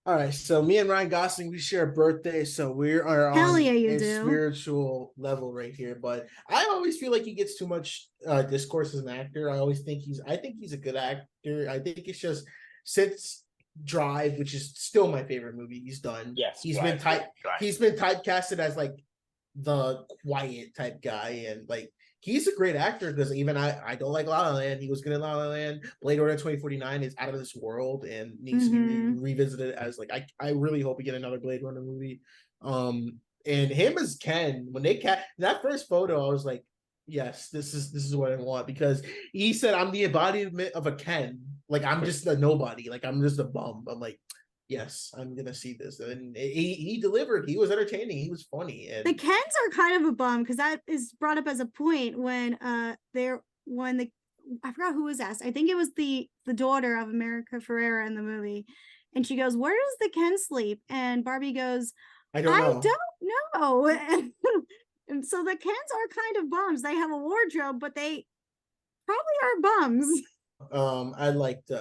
All right, so me and Ryan Gosling, we share a birthday, so we are on a spiritual level right here. But I always feel like he gets too much discourse as an actor. I think he's a good actor. I think it's just since Drive, which is still my favorite movie he's done. Yes, he's been typecasted as like the quiet type guy, and like he's a great actor because even I don't like La La Land. He was good in La La Land. Blade Runner 2049 is out of this world and needs to be revisited as like I really hope we get another Blade Runner movie. And him as Ken, when they that first photo, I was like, yes, this is what I want, because he said I'm the embodiment of a Ken. Like I'm just a nobody. Like I'm just a bum. I'm like, yes, I'm gonna see this. And he delivered. He was entertaining. He was funny. And The Kens are kind of a bum because that is brought up as a point when I forgot who was asked. I think it was the daughter of America Ferrera in the movie. And she goes, "Where does the Ken sleep?" And Barbie goes, I don't know. don't know. And so the Kens are kind of bums. They have a wardrobe, but they probably are bums. I liked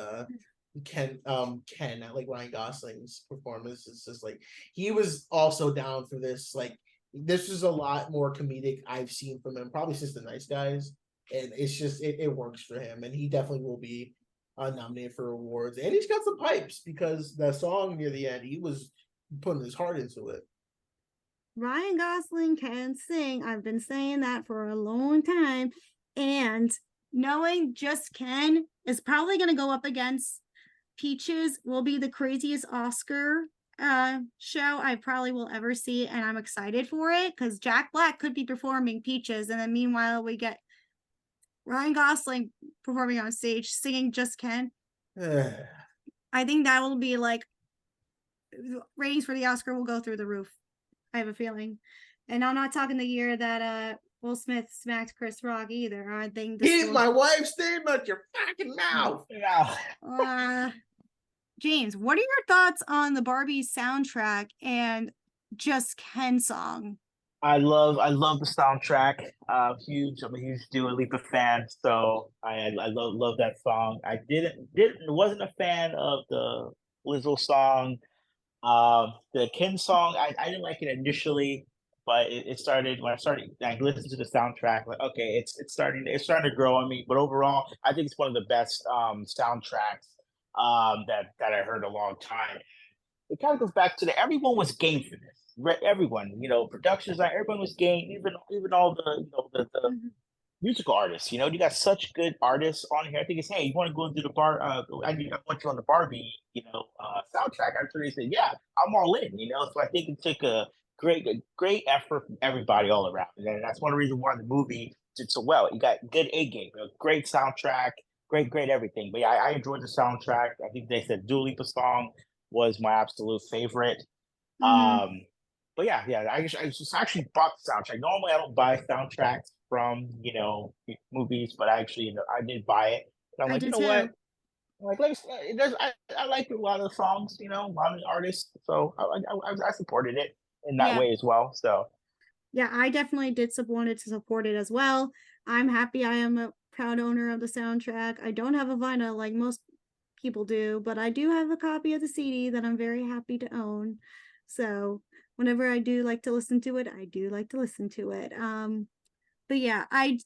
Ken. I like Ryan Gosling's performance. It's just like he was also down for this. Like this is a lot more comedic I've seen from him, probably since The Nice Guys, and it's just it works for him, and he definitely will be nominated for awards. And he's got some pipes because the song near the end, he was putting his heart into it. Ryan Gosling can sing. I've been saying that for a long time. And knowing Just Ken is probably going to go up against Peaches will be the craziest Oscar show I probably will ever see. And I'm excited for it because Jack Black could be performing Peaches. And then meanwhile, we get Ryan Gosling performing on stage singing Just Ken. I think that will be like ratings for the Oscar will go through the roof. I have a feeling. And I'm not talking the year that Will Smith smacked Chris Rock either. I think Keep my wife's name out your fucking mouth. James, what are your thoughts on the Barbie soundtrack and Just Ken song? I love the soundtrack. I'm a huge Dua Lipa fan, so I love that song. I wasn't a fan of the Lizzo song. The Ken song, I didn't like it initially, but it started when I listened to the soundtrack. Like, okay, it's starting to grow on me. But overall, I think it's one of the best soundtracks that I heard in a long time. It kind of goes back to everyone was game for this. Everyone, productions, everyone was game. Even all the musical artists. You got such good artists on here. I think it's, hey, you want to go into the bar? I want you on the Barbie, soundtrack. I'm sure they said, yeah, I'm all in. So I think it took a great effort from everybody all around, and that's one of the reasons why the movie did so well. You got good A game, great soundtrack, great everything. But yeah, I enjoyed the soundtrack. I think they said Dua Lipa song was my absolute favorite. But yeah, I just actually bought the soundtrack. Normally, I don't buy soundtracks from movies, but I did buy it. And I'm like, you know what? Like, I like a lot of the songs, a lot of the artists, so I supported it in that way as well. So yeah, I definitely wanted to support it as well. I'm happy I am a proud owner of the soundtrack. I don't have a vinyl like most people do, but I do have a copy of the CD that I'm very happy to own. So whenever I do like to listen to it, I do like to listen to it. But yeah,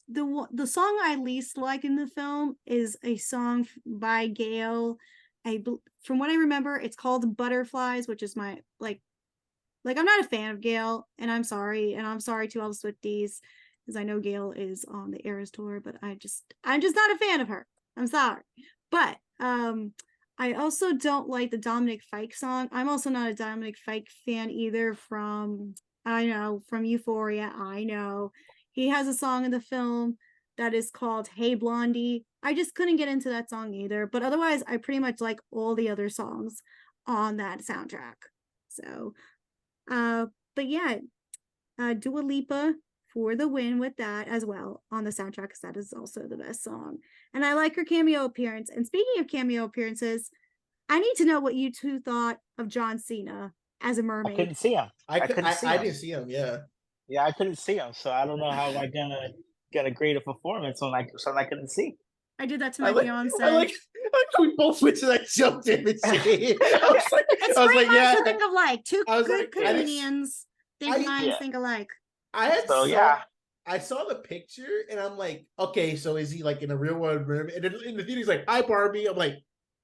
the song I least like in the film is a song by Gail. From what I remember, it's called Butterflies, which is my like I'm not a fan of Gail, and I'm sorry to all the Swifties, because I know Gail is on the Eras tour, but I'm just not a fan of her. I'm sorry. But I also don't like the Dominic Fike song. I'm also not a Dominic Fike fan either from Euphoria. I know. He has a song in the film that is called Hey Blondie. I just couldn't get into that song either. But otherwise, I pretty much like all the other songs on that soundtrack. So, but yeah, Dua Lipa for the win with that as well on the soundtrack, because that is also the best song. And I like her cameo appearance. And speaking of cameo appearances, I need to know what you two thought of John Cena as a mermaid. I couldn't see him. I didn't see him. Yeah, I couldn't see him, so I don't know how I'm gonna grade a performance on something I couldn't see. I did that to my fiance. I like we both went to that jumped in and see. It's pretty much to think of like two good comedians. Think alike. I saw the picture and I'm like, okay, so is he like in a real world room? And in the theater, he's like, "Hi, Barbie." I'm like,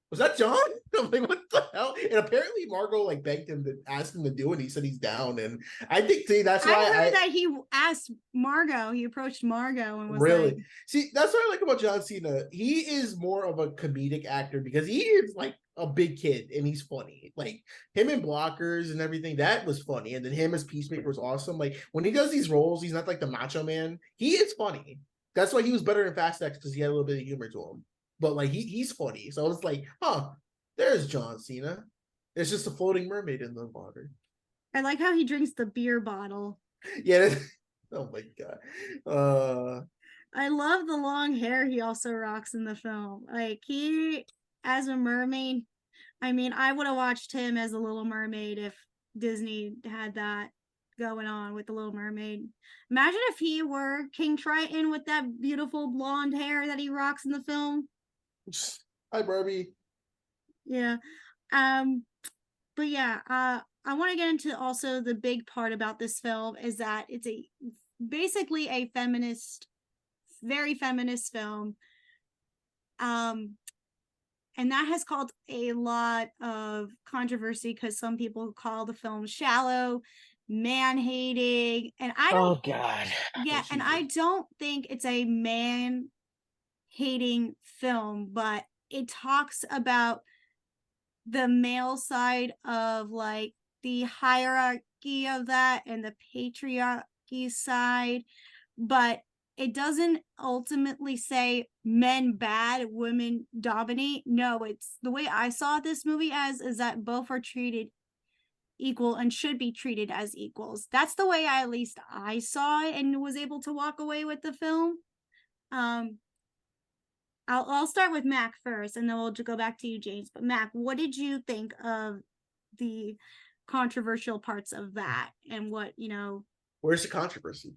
was that John? I'm like, what the hell? And apparently Margot like begged him to ask him to do it. He said he's down. And I think that's why I heard that he asked Margot. He approached Margot and was really like, see, that's what I like about John Cena. He is more of a comedic actor because he is like a big kid and he's funny. Like him in Blockers and everything, that was funny. And then him as Peacemaker was awesome. Like when he does these roles, he's not like the macho man. He is funny. That's why he was better in Fast X, because he had a little bit of humor to him. But like he's funny. So it's like, there's John Cena. It's just a floating mermaid in the water. I like how he drinks the beer bottle. Yeah. Oh my god. I love the long hair he also rocks in the film. Like he, as a mermaid, I mean, I would have watched him as a Little Mermaid if Disney had that going on with the Little Mermaid. Imagine if he were King Triton with that beautiful blonde hair that he rocks in the film. Hi, Barbie. Yeah. But yeah, I want to get into also the big part about this film is that it's basically a feminist, very feminist film. And that has caused a lot of controversy because some people call the film shallow, man-hating, and I don't. Oh God. Yeah, and I don't think it's a man-hating film, but it talks about the male side of like the hierarchy of that and the patriarchy side, but it doesn't ultimately say men bad, women dominate. No, it's the way I saw this movie as is that both are treated equal and should be treated as equals. That's the way at least I saw it and was able to walk away with the film. I'll start with Mac first, and then we'll go back to you, James. But Mac, what did you think of the controversial parts of that, and what Where's the controversy?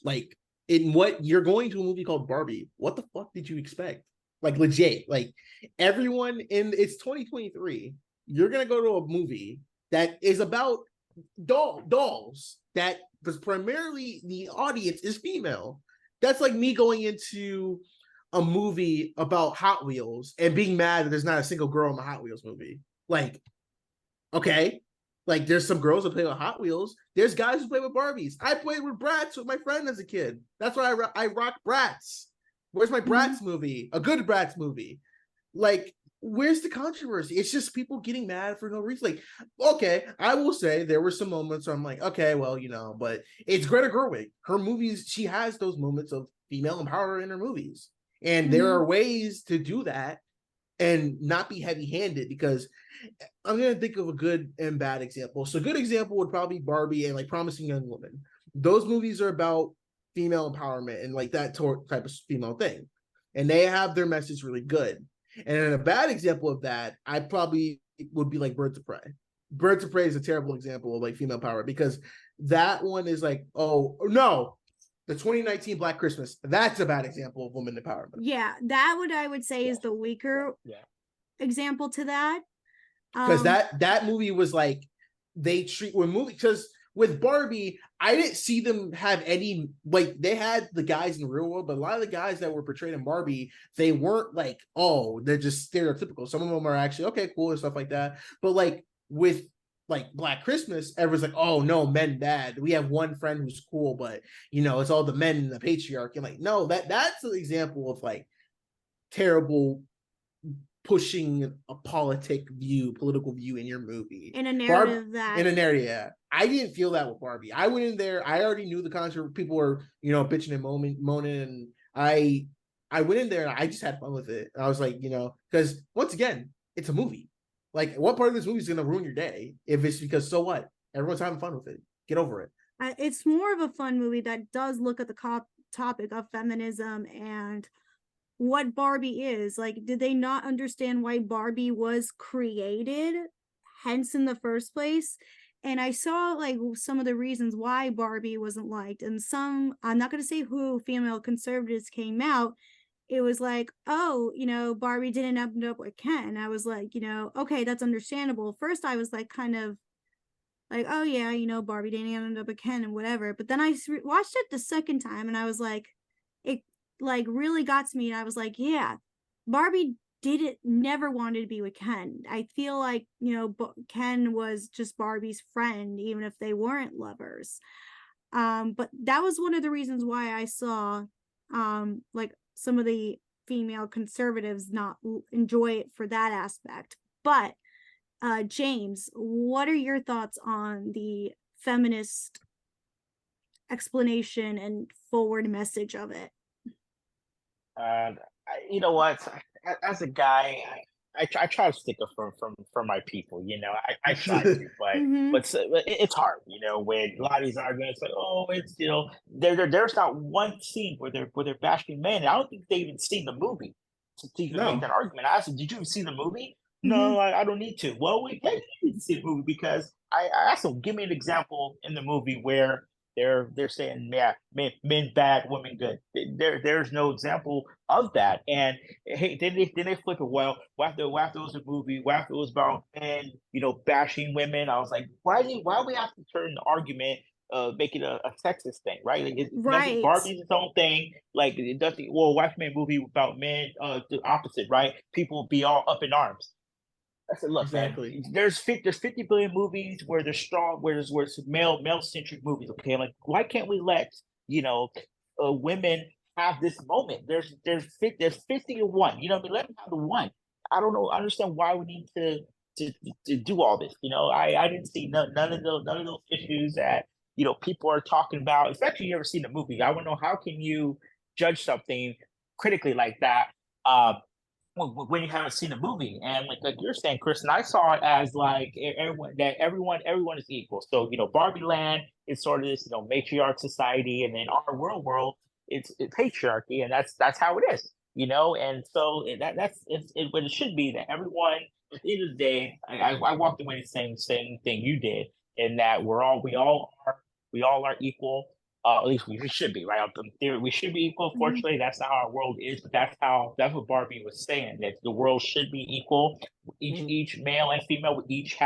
Like, in what you're going to a movie called Barbie, what the fuck did you expect? Like, legit, like everyone it's 2023. You're gonna go to a movie that is about dolls that was primarily the audience is female. That's like me going into a movie about Hot Wheels and being mad that there's not a single girl in the Hot Wheels movie. Like, okay, like there's some girls that play with Hot Wheels. There's guys who play with Barbies. I played with Bratz with my friend as a kid. That's why I rock Bratz. Where's my Bratz movie? A good Bratz movie. Like, where's the controversy? It's just people getting mad for no reason. Like, okay, I will say there were some moments where I'm like, okay, well, but it's Greta Gerwig. Her movies, she has those moments of female empowerment in her movies. And there are ways to do that and not be heavy-handed, because I'm going to think of a good and bad example. So a good example would probably be Barbie and like Promising Young Woman. Those movies are about female empowerment and like that type of female thing. And they have their message really good. And a bad example of that, I probably would be like Birds of Prey. Birds of Prey is a terrible example of like female power, because that one is like, oh, no. The 2019 Black Christmas, that's a bad example of women empowerment. Yeah, that I would say is the weaker example to that. Because that movie was like, because with Barbie, I didn't see them have any, like, they had the guys in the real world, but a lot of the guys that were portrayed in Barbie, they weren't like, oh, they're just stereotypical. Some of them are actually, okay, cool and stuff like that. But like with like Black Christmas, everyone's like, oh no, men bad. We have one friend who's cool, but it's all the men in the patriarchy. I'm like, no, that's an example of like terrible pushing a political view in your movie. In a narrative yeah. I didn't feel that with Barbie. I went in there, I already knew the concept. People were, bitching and moaning, and I went in there and I just had fun with it. I was like, because once again, it's a movie. Like, what part of this movie is going to ruin your day? If it's because, so what? Everyone's having fun with it. Get over it. It's more of a fun movie that does look at the topic of feminism and what Barbie is. Like, did they not understand why Barbie was created, hence in the first place? And I saw like some of the reasons why Barbie wasn't liked, and some, I'm not going to say who, female conservatives came out. It was like, oh, Barbie didn't end up with Ken. I was like, okay, that's understandable. First, I was like, kind of like, oh yeah, Barbie didn't end up with Ken and whatever. But then I watched it the second time, and I was like, it like really got to me. And I was like, yeah, Barbie never wanted to be with Ken. I feel like, Ken was just Barbie's friend, even if they weren't lovers. But that was one of the reasons why I saw, like, some of the female conservatives not enjoy it for that aspect. But James, what are your thoughts on the feminist explanation and forward message of it? You know what? As a guy, I try to stick up for my people. I try to, Mhm. but it's hard. When a lot of these arguments, like, oh, it's there's not one scene where they're bashing men. I don't think they even seen the movie to even make No. that argument. I asked them, did you see the movie? Mhm. No, I don't need to. Well, you need to see the movie because I asked them, give me an example in the movie where they're saying, yeah, men bad, women good. There's no example of that. And hey, then they flip it. Well, after it was a movie, after it was about men, bashing women. I was like, why we have to turn the argument, make it a sexist thing, right? Like, Right. Barbie's its own thing. Like, it doesn't. Well, watch me a movie about men, the opposite, right? People be all up in arms. I said, look, Exactly. man, there's 50 billion movies where there's strong, where it's male centric movies. Okay, I'm like, why can't we let women have this moment? There's 50 to one. You know what I mean? Let them have the one. I don't know. I understand why we need to do all this. I didn't see none of those issues that people are talking about. Especially you ever seen the movie. I want to know, how can you judge something critically like that? When you haven't seen the movie, and like you're saying, Chris, and I saw it as like everyone is equal. So Barbie Land is sort of this matriarch society, and then our world it's patriarchy, and that's how it is. And so that's what it should be, that everyone, at the end of the day, I walked away the same thing you did, in that we all are equal. At least we should be, right? In theory, we should be equal. Fortunately, that's not how our world is, but that's what Barbie was saying, that the world should be equal. Each male and female, we each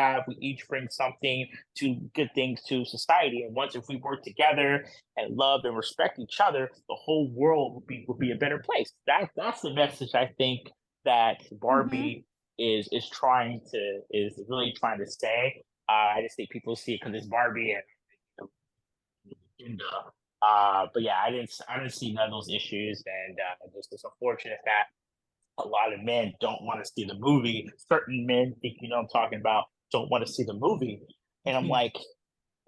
bring something to good things to society. And once, if we work together and love and respect each other, the whole world would be a better place. That's the message I think that Barbie is really trying to say. I just think people see it because it's Barbie, and but yeah, I didn't see none of those issues, and just it's unfortunate that a lot of men don't want to see the movie. Certain men, think I'm talking about, don't want to see the movie, and I'm like,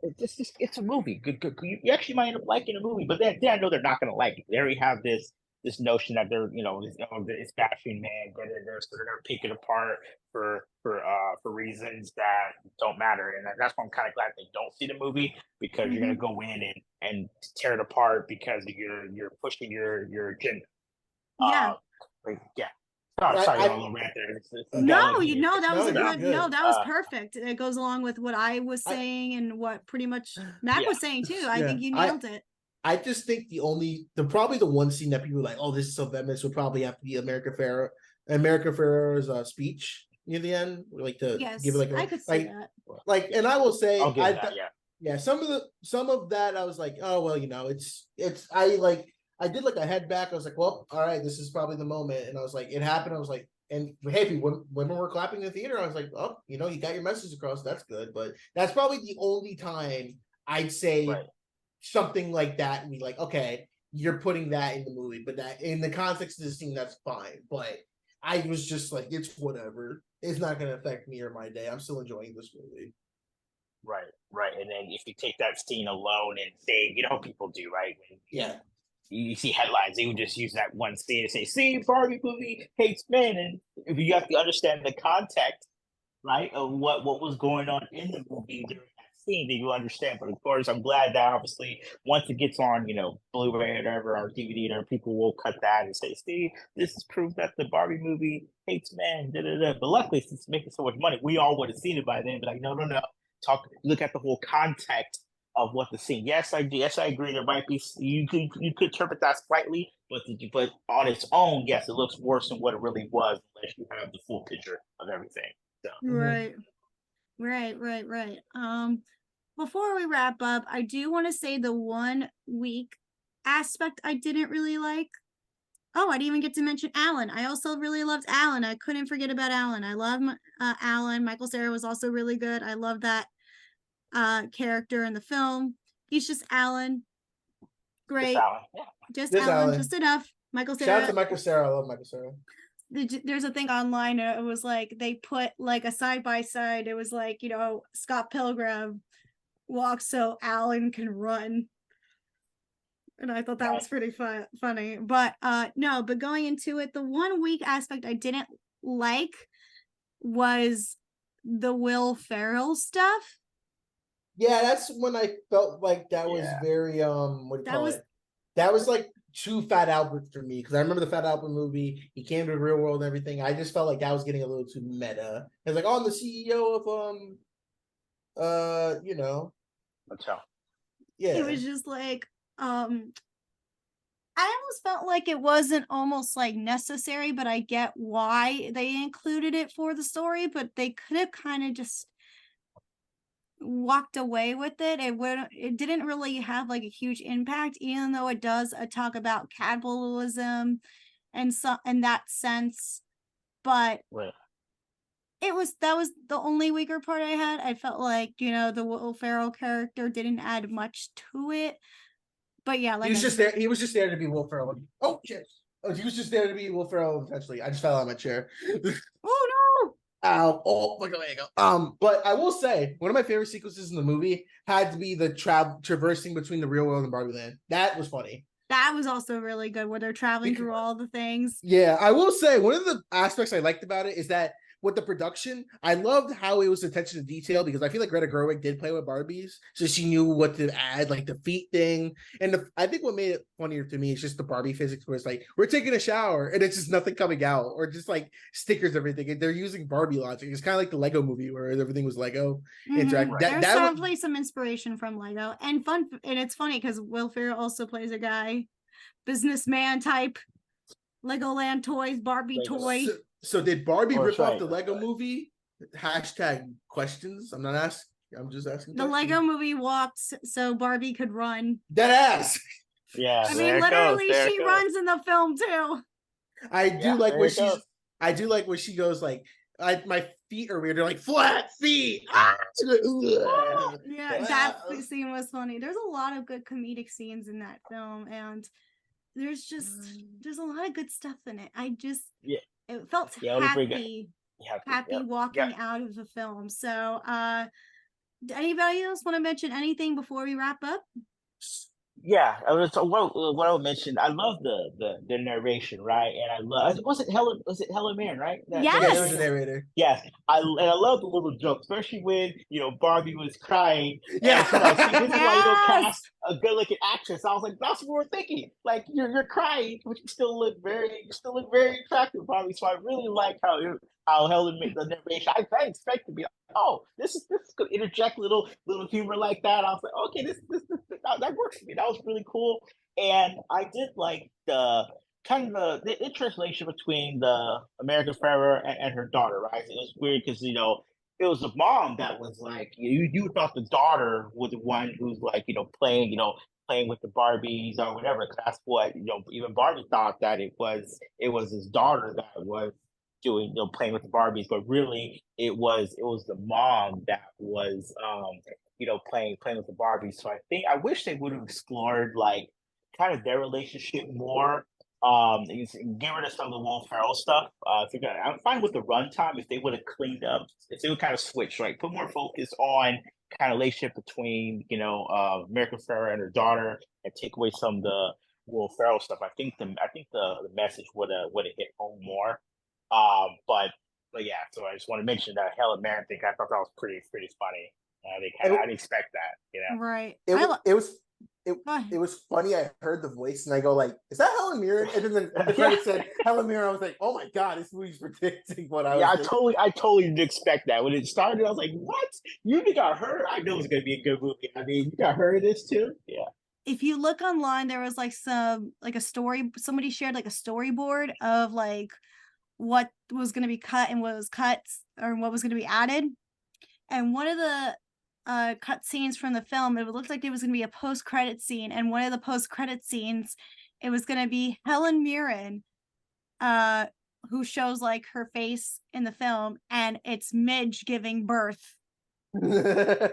it's a movie. Good. You actually might end up liking a movie, but then I know they're not going to like it. They already have this notion that they're it's bashing man, so they're going to pick it apart for reasons that don't matter. And that's why I'm kind of glad they don't see the movie, because you're going to go in and tear it apart because you're pushing your agenda. Yeah. Yeah. Sorry, a little rant there. No, that was No, a you're good. good. No, that was perfect. It goes along with what I was saying and what pretty much Mac was saying too. I think you nailed it. I just think probably the one scene that people are like, oh, this is so feminist, would probably have to be America Ferrera's speech near the end, like to give it I could see that. Like, and I will say, I'll give that, yeah, some of that I was like, oh well, it's I did like a head back. I was like, well, all right, this is probably the moment, and I was like, it happened. I was like, and hey, women were clapping in the theater. I was like, oh, you got your message across. That's good, but that's probably the only time I'd say something like that and be like, okay, you're putting that in the movie, but that in the context of the scene, that's fine. But I was just like, it's whatever. It's not going to affect me or my day. I'm still enjoying this movie. Right. And then if you take that scene alone and say, how people do, right? Yeah. You see headlines, they would just use that one scene and say, see, Barbie movie hates men. And if you have to understand the context, right, of what was going on in the movie during that scene, then you understand. But of course, I'm glad that obviously once it gets on, Blu-ray or whatever, or DVD, or people will cut that and say, see, this is proof that the Barbie movie hates men. But luckily, since it's making so much money, we all would have seen it by then. But like, no. Look at the whole context of what the scene. Yes, I agree. There might be, you could interpret that slightly, but on its own, yes, it looks worse than what it really was, unless you have the full picture of everything. So. Right. Before we wrap up, I do want to say the 1 week aspect I didn't really like. Oh, I didn't even get to mention Alan. I also really loved Alan. I couldn't forget about Alan. I love Alan. Michael Cera was also really good. I love that character in the film. He's just Alan. Great. Just Alan. Yeah. Just Just Alan. Alan. Just enough. Michael Cera. Shout out to Michael Cera. I love Michael Cera. there's a thing online. It was like they put like a side by side. It was like, you know, Scott Pilgrim walks so Alan can run. And I thought that was pretty funny. But no, but going into it, the one weak aspect I didn't like was the Will Ferrell stuff. Yeah, that's when I felt like that was very what do you call it? That was like too Fat Albert for me, because I remember the Fat Albert movie. He came to the real world and everything. I just felt like that was getting a little too meta. It was like, oh, I'm the CEO of you know. That's how. Yeah. It was just like I almost felt like it wasn't almost like necessary, but I get why they included it for the story, but they could have kind of just walked away with it. It didn't really have like a huge impact, even though it does talk about capitalism and so in that sense. But that was the only weaker part I had. I felt like, you know, the Will Ferrell character didn't add much to it. But yeah, like he was just there. He was just there to be Will Ferrell. Oh shit! Oh, he was just there to be Will Ferrell. Essentially, I just fell out of my chair. Oh no! Ow! Oh, look away I go. But I will say one of my favorite sequences in the movie had to be the traversing between the real world and Barbie Land. That was funny. That was also really good when they're traveling through all the things. Yeah, I will say one of the aspects I liked about it is that with the production, I loved how it was attention to detail, because I feel like Greta Gerwig did play with Barbies, so she knew what to add, like the feet thing. And I think what made it funnier to me is just the Barbie physics, where it's like, we're taking a shower and it's just nothing coming out, or just like stickers, everything. And they're using Barbie logic. It's kind of like the Lego movie where everything was Lego. There's definitely some inspiration from Lego, and it's funny because Will Ferrell also plays a guy, businessman type, Legoland toys, Barbie toy. So did Barbie rip off the Lego movie? Hashtag questions. I'm not asking. I'm just asking. The Lego movie walked so Barbie could run. Dead ass. Yeah. I mean, literally, she runs in the film too. I do like when she goes like, my feet are weird. They're like flat feet. Yeah, that scene was funny. There's a lot of good comedic scenes in that film, and there's a lot of good stuff in it. It felt happy walking out of the film. So anybody else want to mention anything before we wrap up? Yeah, what I would mention, I love the narration, right? And I love, was it Helen Mirren, right? Yes. Yeah, there was a narrator. Yes, I love the little joke, especially when Barbie was crying. Yeah, this is why you don't cast a good-looking actress. I was like, that's what we're thinking. Like you're crying, but you still look very attractive, Barbie. So I really like how Helen made the narration. I expect to be like, oh, this is good. Interject little humor like that. I was like, okay, this that works for me. That was really cool, and I did like the kind of the interrelation between the American Ferrer and her daughter. Right? It was weird because it was the mom that was like, you thought the daughter was the one who's like playing with the Barbies or whatever. Because that's what even Barbie thought, that it was his daughter that was doing playing with the Barbies, but really it was the mom that was playing with the Barbies. So I wish they would have explored like kind of their relationship more. Get rid of some of the Will Ferrell stuff. I'm fine with the runtime if they would have cleaned up, if they would kind of switch, right? Put more focus on kind of relationship between American Ferrer and her daughter, and take away some of the Will Ferrell stuff. I think the message would have hit home more. But yeah, so I just want to mention that Helen Mirren thing. I thought that was pretty funny. I didn't expect that, Right. It was funny. I heard the voice and I go like, "Is that Helen Mirren?" And then the credit said Helen Mirren. I was like, "Oh my god, this movie's predicting what I was." Yeah, I totally didn't expect that when it started. I was like, "What? You got her? I know it's gonna be a good movie. I mean, you got her in this too." Yeah. If you look online, there was like a story. Somebody shared like a storyboard of like what was going to be cut and what was cut, or what was going to be added. And one of the cut scenes from the film, it looked like it was going to be a post-credit scene, and one of the post-credit scenes, it was going to be Helen Mirren, who shows like her face in the film, and it's Midge giving birth. I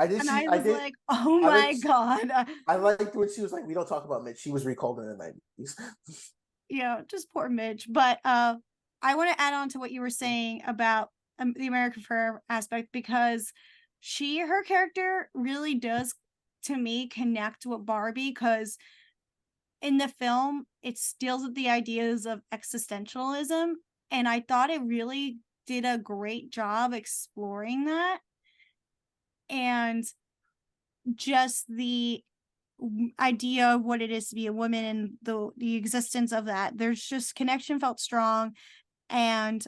was like, oh my god. I liked when she was like, "We don't talk about Midge. She was recalled in the 90s." just poor Midge. But I want to add on to what you were saying about the American Forever aspect, because her character really does, to me, connect with Barbie, because in the film it deals with the ideas of existentialism, and I thought it really did a great job exploring that, and just the idea of what it is to be a woman and the existence of that. There's just connection felt strong, and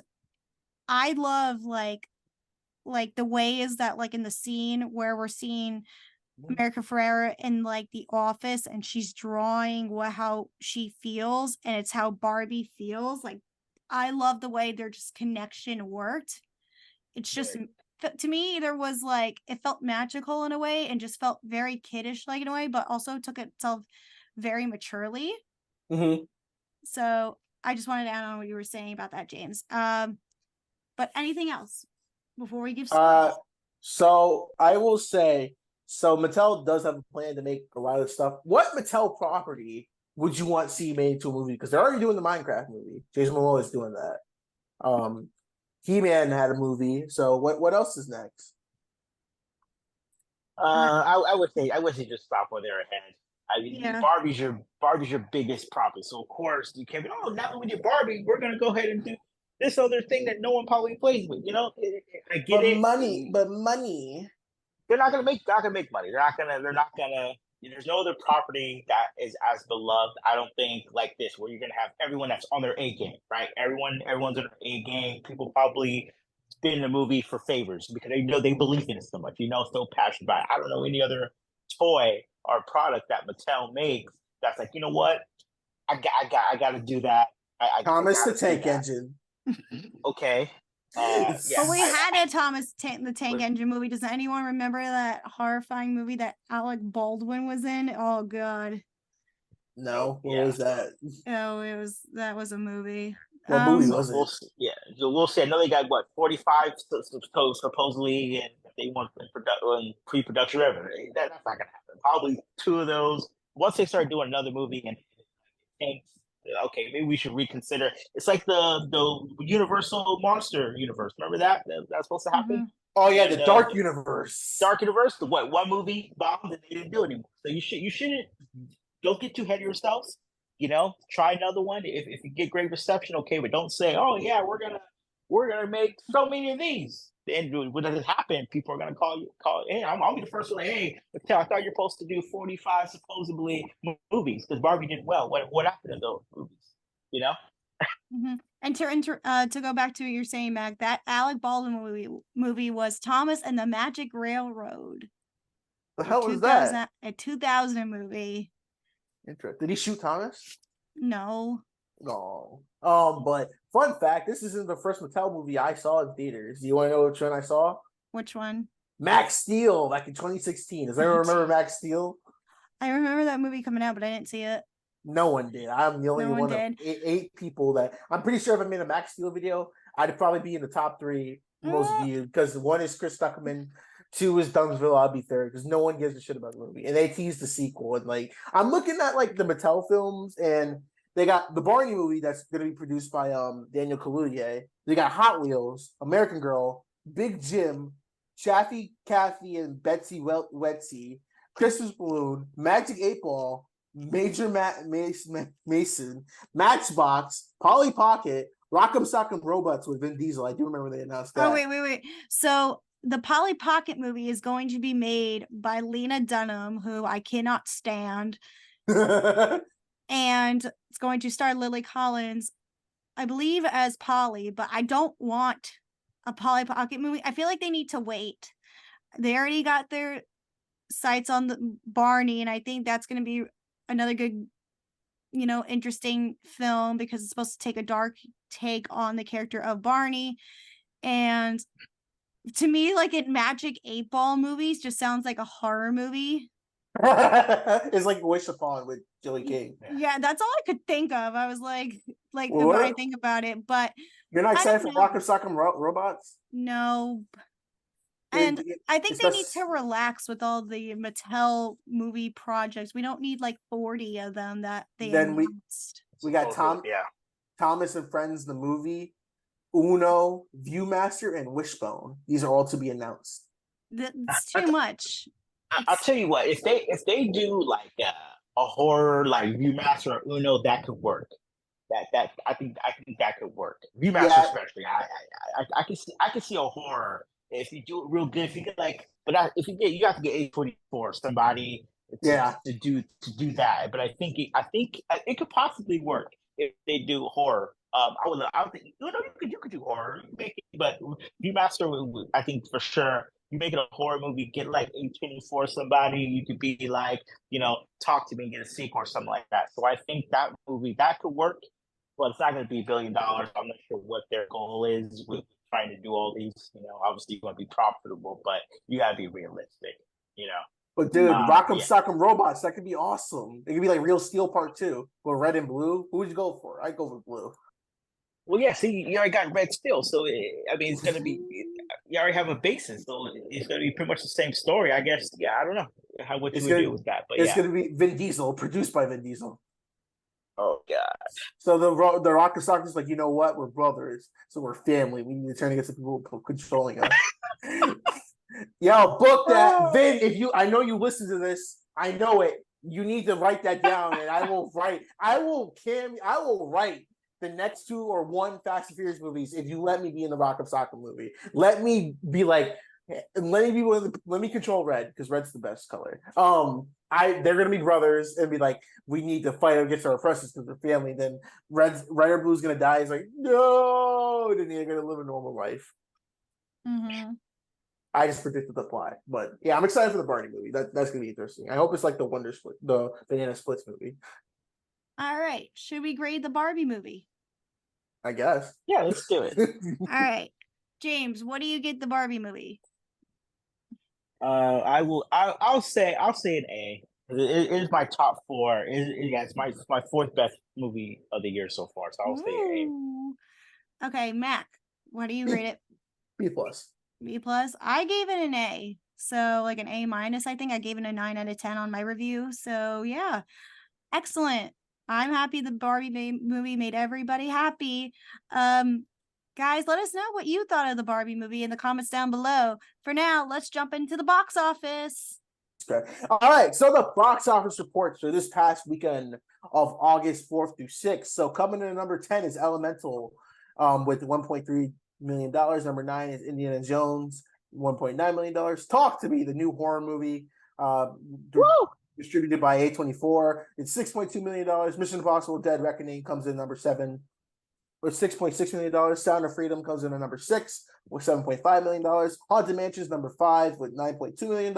I love like the ways that, like, in the scene where we're seeing America Ferrera in like the office and she's drawing how she feels, and it's how Barbie feels. Like, I love the way their just connection worked. It's just, to me, there was like, it felt magical in a way and just felt very kiddish like in a way, but also took itself very maturely. So I just wanted to add on what you were saying about that, James. But anything else before we give scores? So I will say, so Mattel does have a plan to make a lot of stuff. What Mattel property would you want to see made into a movie? Because they're already doing the Minecraft movie. Jason Momoa is doing that. He-Man had a movie. So what else is next? I would say just stop where they're ahead. I mean, Yeah. Barbie's your biggest property, so of course you can't be. Oh, now that we did Barbie, we're gonna go ahead and do this other thing that no one probably plays with. I get it. But money. They're not gonna make money. They're not gonna. There's no other property that is as beloved. I don't think like this, where you're gonna have everyone that's on their A game, right? Everyone's on their A game. People probably spin in the movie for favors because they believe in it so much. So passionate about it. I don't know any other toy or product that Mattel makes that's like, you know what, I got to do that. Thomas the Tank Engine. Okay. But we had a the Tank Engine movie. Does anyone remember that horrifying movie that Alec Baldwin was in? Oh God. No, what was that? Oh, that was a movie. What movie was it? We'll say. I know they got 45 supposedly, and they want pre-production. Whatever. That's not gonna happen. Probably 2 of those. Once they start doing another movie and okay, maybe we should reconsider. It's like the Universal Monster Universe. Remember that? That's supposed to happen. Oh yeah, the Dark Universe. Dark Universe. The one movie bombed and they didn't do it anymore. So you shouldn't. Don't get too ahead of yourselves. Try another one. If you get great reception, okay, but don't say, oh yeah, we're gonna make so many of these. And when that happen, people are gonna call you. Hey, I'll be the first one. Hey, I thought you're supposed to do 45 supposedly movies because Barbie did well. What happened to those movies? And to go back to what you're saying, Mac, that Alec Baldwin movie was Thomas and the Magic Railroad. The hell was that? A 2000 movie. Interesting. Did he shoot Thomas? No. No. But fun fact, this isn't the first Mattel movie I saw in theaters. Do you want to know which one I saw? Which one? Max Steel, back in 2016. Does anyone remember Max Steel? I remember that movie coming out, but I didn't see it. No one did. I'm the only one of eight people that I'm pretty sure if I made a Max Steel video, I'd probably be in the top 3 most viewed, because 1 is Chris Stuckman, 2 is Dunsville. I'll be 3rd because no one gives a shit about the movie, and they teased the sequel. And like, I'm looking at like the Mattel films, and they got the Barney movie that's going to be produced by Daniel Kaluuya. They got Hot Wheels, American Girl, Big Jim, Chaffee, Kathy, and Betsy Wetsy, Christmas Balloon, Magic 8 Ball, Major Mason, Matchbox, Polly Pocket, Rock'em Sock'em Robots with Vin Diesel. I do remember they announced that. Oh, wait. So the Polly Pocket movie is going to be made by Lena Dunham, who I cannot stand. And it's going to star Lily Collins, I believe, as Polly, but I don't want a Polly Pocket movie. I feel like they need to wait. They already got their sights on the Barney, and I think that's going to be another good, interesting film because it's supposed to take a dark take on the character of Barney. And to me, like, Magic 8 Ball movies just sounds like a horror movie. It's like Wish Upon with Joey King. Yeah, that's all I could think of. I was like when I think about it, but you're not excited for Rock'em Sock'em Robots? No. And I think they need to relax with all the Mattel movie projects. We don't need like 40 of them that they announced. We got Thomas and Friends, the movie, Uno, Viewmaster, and Wishbone. These are all to be announced. That's too much. I'll tell you what, if they do like a horror like Viewmaster or Uno, that could work. That I think that could work. Viewmaster especially, I can see a horror if you do it real good. If you get like, you have to get A24 somebody to do that. But I think it could possibly work if they do horror. I would think you could do horror, you make it, but Viewmaster, I think for sure. You make it a horror movie, get like A24 somebody, you could be like, Talk to Me and get a sequel or something like that. So I think that movie, that could work, but it's not going to be $1 billion. I'm not sure what their goal is with trying to do all these. Obviously you want to be profitable, but you got to be realistic, But dude, Rock'em Sock'em Robots, that could be awesome. It could be like Real Steel Part 2, but red and blue. Who would you go for? I'd go for blue. Well, yeah, see, you already got Red Steel, so it's going to be, you already have a basis, so it's going to be pretty much the same story, I guess. Yeah, I don't know what you would do with that, but it's going to be Vin Diesel, produced by Vin Diesel. Oh, God. So the Rock'em Sock'em is like, you know what? We're brothers, so we're family. We need to turn against the people controlling us. Yo, book that. Vin, I know you listen to this, I know it. You need to write that down, and I will write the next 2 or 1 Fast and Furious movies if you let me be in the Rock'em Sock'em movie. Let me be like, let me control red, because red's the best color. They're gonna be brothers and be like, we need to fight against our oppressors because we're family. Then red or blue's gonna die. It's like, no, then they're gonna live a normal life. Mm-hmm. I just predicted the plot, but yeah, I'm excited for the Barney movie. That's gonna be interesting. I hope it's like the Banana Splits movie. All right. Should we grade the Barbie movie? I guess. Yeah, let's do it. All right. James, what do you get the Barbie movie? I'll say an A. It is my top 4. It's my 4th best movie of the year so far. So I'll say an A. Okay, Mac, what do you rate it? B plus. B plus. I gave it an A. So like an A minus. I think I gave it a 9 out of 10 on my review. So yeah, excellent. I'm happy the Barbie movie made everybody happy. Guys, let us know what you thought of the Barbie movie in the comments down below. For now, let's jump into the box office. Okay. All right. So the box office reports for this past weekend of August 4th through 6th. So coming in at number 10 is Elemental with $1.3 million. Number 9 is Indiana Jones, $1.9 million. Talk to Me, the new horror movie. Distributed by A24. It's $6.2 million. Mission Impossible Dead Reckoning comes in number 7 with $6.6 million. Sound of Freedom comes in at number 6 with $7.5 million. Haunted Mansions number 5 with $9.2 million.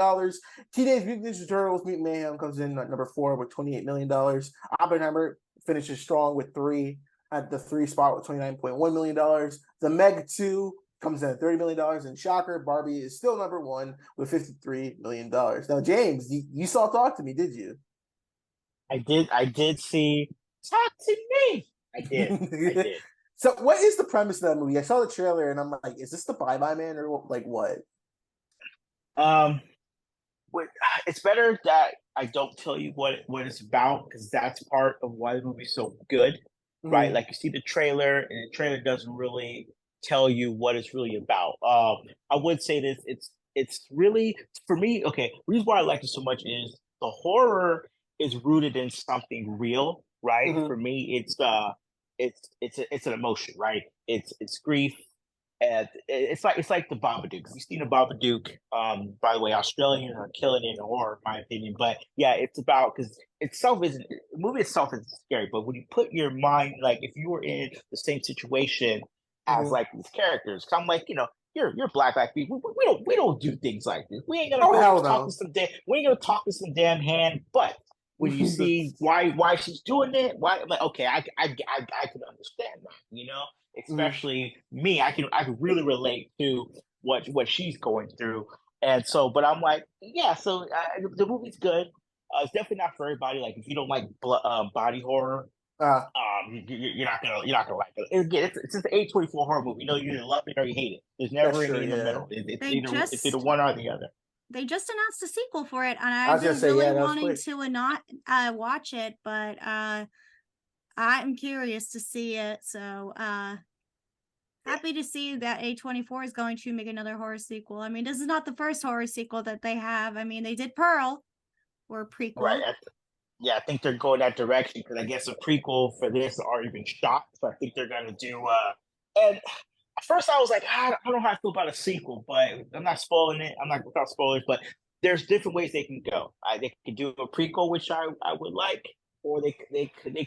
Teenage Mutant Ninja Turtles Mutant Mayhem comes in at number 4 with $28 million. Oppenheimer finishes strong with 3 at the 3 spot with $29.1 million. The Meg 2 comes in at $30 million, and shocker, Barbie is still number 1 with $53 million. Now, James, you saw Talk to Me, did you? I did see Talk to Me. I did. So what is the premise of that movie? I saw the trailer and I'm like, is this the Bye Bye Man or like what? It's better that I don't tell you what it's about, because that's part of why the movie's so good, right? Like you see the trailer and the trailer doesn't really tell you what it's really about. I would say this, it's really, for me, okay, the reason why I like it so much is the horror is rooted in something real, right? For me, it's an emotion, right? It's grief, and it's like the Babadook. You've seen the Babadook. By the way, Australians are killing it in horror, in my opinion. But yeah, it's about, because the movie itself isn't scary, but when you put your mind, like if you were in the same situation as like these characters, cause I'm like, you're black people. We don't do things like this. We ain't gonna talk to some damn hand. But when you see why she's doing it, why, I'm like, okay, I can understand that, especially me. I can really relate to what she's going through, and so. But I'm like, yeah. So the movie's good. It's definitely not for everybody. Like if you don't like body horror. You're not gonna like it. Again, it's an A24 horror movie. You either love it or you hate it. There's never any in the middle. It's either one or the other. They just announced a sequel for it, and I've been really wanting to not watch it, but I'm curious to see it. So happy to see that A24 is going to make another horror sequel. I mean, this is not the first horror sequel that they have. I mean, they did Pearl or a prequel. Right. Yeah, I think they're going that direction because I guess a prequel for this already been shot. So I think they're gonna do. And at first I was like, I don't know how I feel about a sequel, but I'm not spoiling it. I'm not without spoilers, but there's different ways they can go. They could do a prequel, which I would like, or they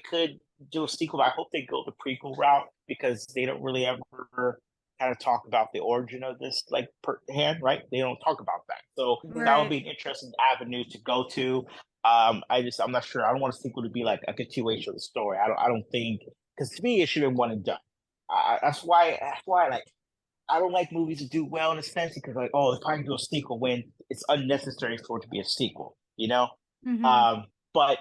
could do a sequel. I hope they go the prequel route because they don't really ever kind of talk about the origin of this hand, right? They don't talk about that. So that would be an interesting avenue to go to. I'm not sure. I don't want a sequel to be like a continuation of the story. I don't think, because to me it should have been one and done. That's why like I don't like movies that do well in a sense because like, oh, if I can do a sequel when it's unnecessary for it to be a sequel, you know. Mhm. But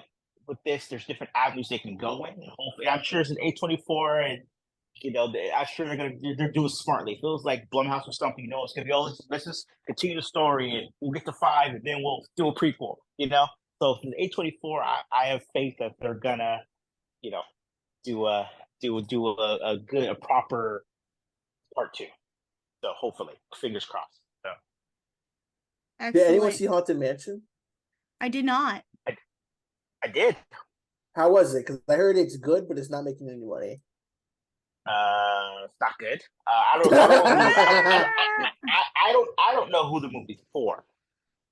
with this, there's different avenues they can go in. Hopefully, I'm sure it's an A24, and you know, I'm sure they're doing smartly. It feels like Blumhouse or something. You know, it's gonna be let's just continue the story, and we'll get to 5, and then we'll do a prequel. You know, so from the A24, I have faith that they're gonna, you know, do a proper part 2. So hopefully, fingers crossed. So. Did anyone Excellent. see Haunted Mansion? I did not. I did. How was it? Because I heard it's good, but it's not making any money. It's not good. I don't know who the movie's for.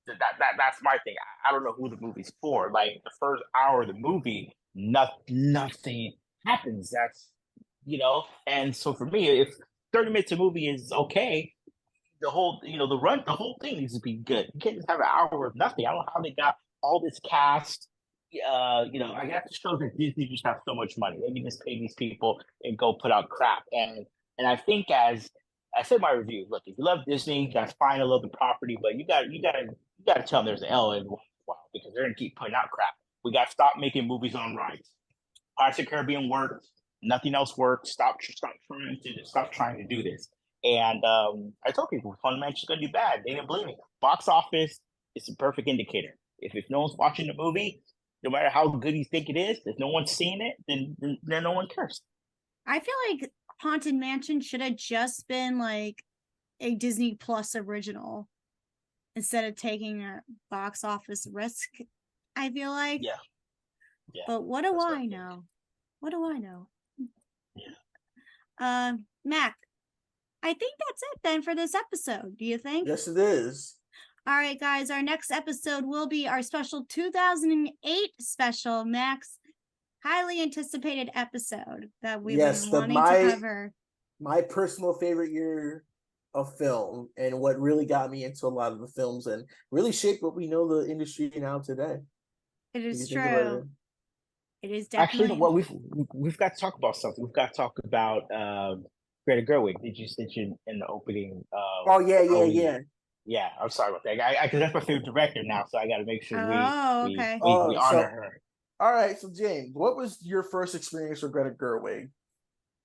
That's my thing. I don't know who the movie's for. Like the first hour of the movie, nothing happens. That's, you know. And so for me, if 30 minutes of movie is okay, the whole thing needs to be good. You can't just have an hour of nothing. I don't know how they got all this cast. You know, I have to show that Disney just have so much money. They can just pay these people and go put out crap. And I think, as I said in my review, look, if you love Disney, that's fine. I love the property, but you gotta tell them there's an L in a while because they're gonna keep putting out crap. We gotta stop making movies on rides. Pirates of the Caribbean worked. Nothing else worked. Stop trying to do this. And I told people Fundamentals is gonna do bad. They didn't believe me. Box office is a perfect indicator. If no one's watching the movie, no matter how good you think it is, if no one's seen it, then no one cares. I feel like Haunted Mansion should have just been like a Disney Plus original instead of taking a box office risk. I feel like. Yeah. But what do I know? What do I know? Yeah. Mac, I think that's it then for this episode. Do you think? Yes, it is. All right, guys, our next episode will be our special 2008 special, Max, highly anticipated episode that we've been wanting to cover. My personal favorite year of film and what really got me into a lot of the films and really shaped what we know the industry now today. It is true. It is definitely. Actually, well, we've got to talk about something. We've got to talk about Greta Gerwig. Did you mention in the opening? Yeah. Yeah, I'm sorry about that. Because that's my favorite director now, so I got to make sure we honor her. All right, so James, what was your first experience with Greta Gerwig?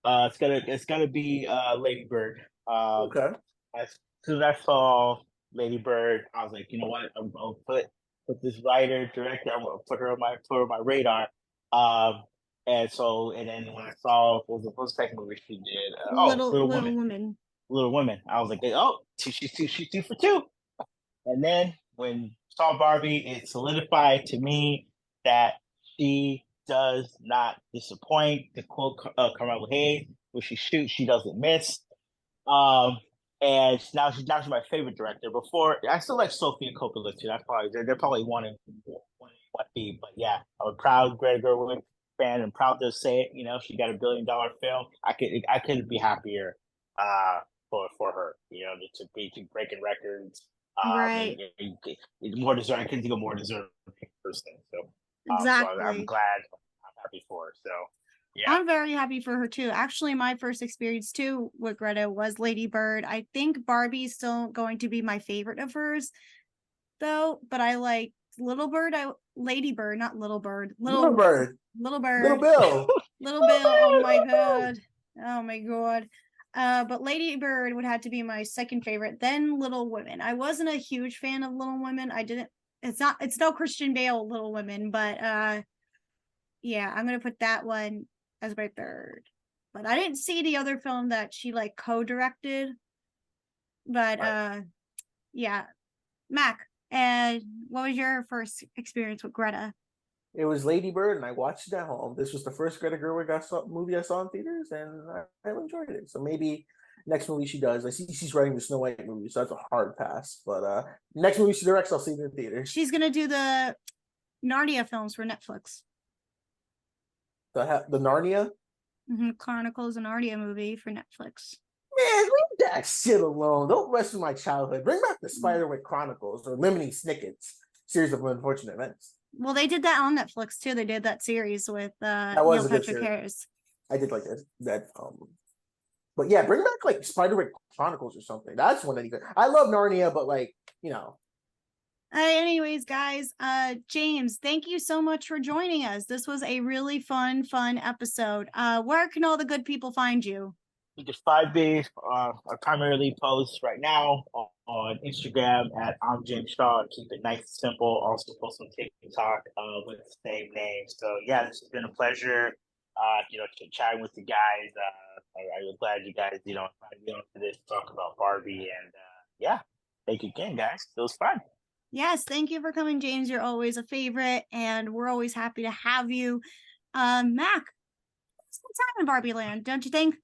It's gonna be Lady Bird. Okay. As soon as I saw Lady Bird, I was like, you know what? I'm gonna put this writer director. I'm gonna put her on my radar. And then when I saw what was the second movie she did? Little Women. Little Women. I was like, oh, she's 2 for 2. And then when I saw Barbie, it solidified to me that she does not disappoint. To quote Carmela Hayes, when she shoots, she doesn't miss. And now she's my favorite director. Before, I still like Sofia Coppola too. That's probably they're probably one and B. But yeah, I'm a proud Greta Gerwig fan and proud to say it. You know, she got a $1 billion film. I couldn't be happier. For her, you know, to be breaking records. Right. More deserving. I couldn't think of more deserving person. So exactly. So I'm glad. I'm happy for her. So yeah, I'm very happy for her too. Actually, my first experience too with Greta was Lady Bird. I think Barbie's still going to be my favorite of hers, though. But I like Lady Bird, not Little Bird. Little Bird. Little Bird. Little Bill. Little Bill. Oh my god. Oh my god. But Lady Bird would have to be my second favorite. Then Little Women. I wasn't a huge fan of Little Women. It's no Christian Bale Little Women, but yeah, I'm gonna put that one as my third. But I didn't see the other film that she like co-directed. But yeah. Mac, and what was your first experience with Greta? It was Lady Bird, and I watched it at home. This was the first Greta Gerwig movie I saw in theaters, and I enjoyed it. So maybe next movie she does. I see she's writing the Snow White movie, so that's a hard pass. But next movie she directs, I'll see it in the theater. She's gonna do the Narnia films for Netflix. The Narnia? Chronicles of Narnia movie for Netflix. Man, leave that shit alone. Don't mess with my childhood. Bring back the Spiderwick Chronicles or Lemony Snicket's Series of Unfortunate Events. Well, they did that on Netflix too. They did that series with That was Neil a good Patrick series. Harris. I did like that. But yeah, bring back like Spiderwick Chronicles or something. That's one that I love Narnia, but like, you know. Anyways, guys, James, thank you so much for joining us. This was a really fun episode. Where can all the good people find you? You can find me. I primarily post right now on Instagram at I'm James Shaw. Keep it nice and simple. Also post on TikTok with the same name. So yeah, this has been a pleasure. Chatting with you guys. I'm glad you guys, invited me on for this to talk about Barbie. And yeah, thank you again, guys. It was fun. Yes, thank you for coming, James. You're always a favorite, and we're always happy to have you. Mac, it's a good time in Barbie Land, don't you think?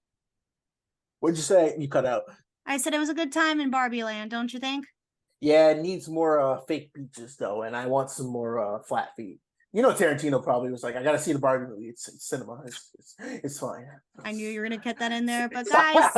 What'd you say? You cut out. I said it was a good time in Barbie Land, don't you think? Yeah, it needs more fake beaches though, and I want some more flat feet. Tarantino probably was like, I gotta see the Barbie movie. It's cinema. It's fine. I knew you were gonna get that in there, but guys.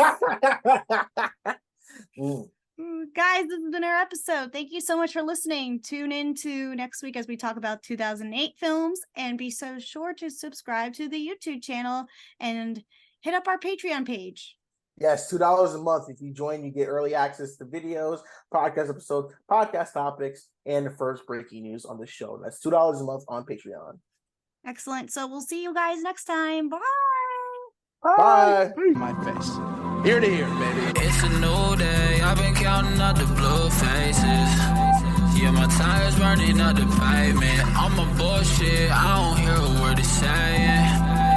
Guys, this has been our episode. Thank you so much for listening. Tune in to next week as we talk about 2008 films, and be so sure to subscribe to the YouTube channel and hit up our Patreon page. Yes, $2 a month. If you join, you get early access to videos, podcast episodes, podcast topics, and the first breaking news on the show. That's $2 a month on Patreon. Excellent. So we'll see you guys next time. Bye. Bye. My face. Ear to ear, baby. It's a new day, I've been counting out the blue faces. Yeah, my tires burning up the pavement. I'm a bullshit, I don't hear a word they're saying.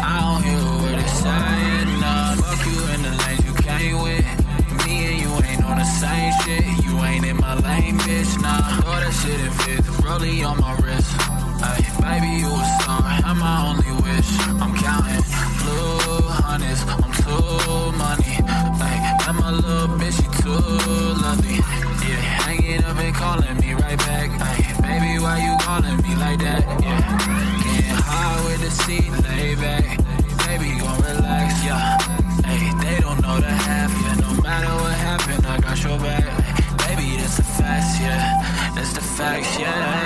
I don't hear a word they're saying. Nah, fuck you in the lanes you came with. Me and you ain't on the same shit. You ain't in my lane, bitch, nah. Throw that shit in fifth, rollie on my wrist. Ay, baby, you a star, I'm my only wish. I'm counting blue hundreds, I'm too money. Ay, and my little bitch, she too lovely. Yeah, hanging up and calling me right back. Ay, baby, why you calling me like that? Yeah, getting high with the seat, lay back. Baby, gon' relax, yeah. Ay, they don't know the half, yeah. No matter what happened, I got your back. Baby, that's the facts, yeah. That's the facts, yeah.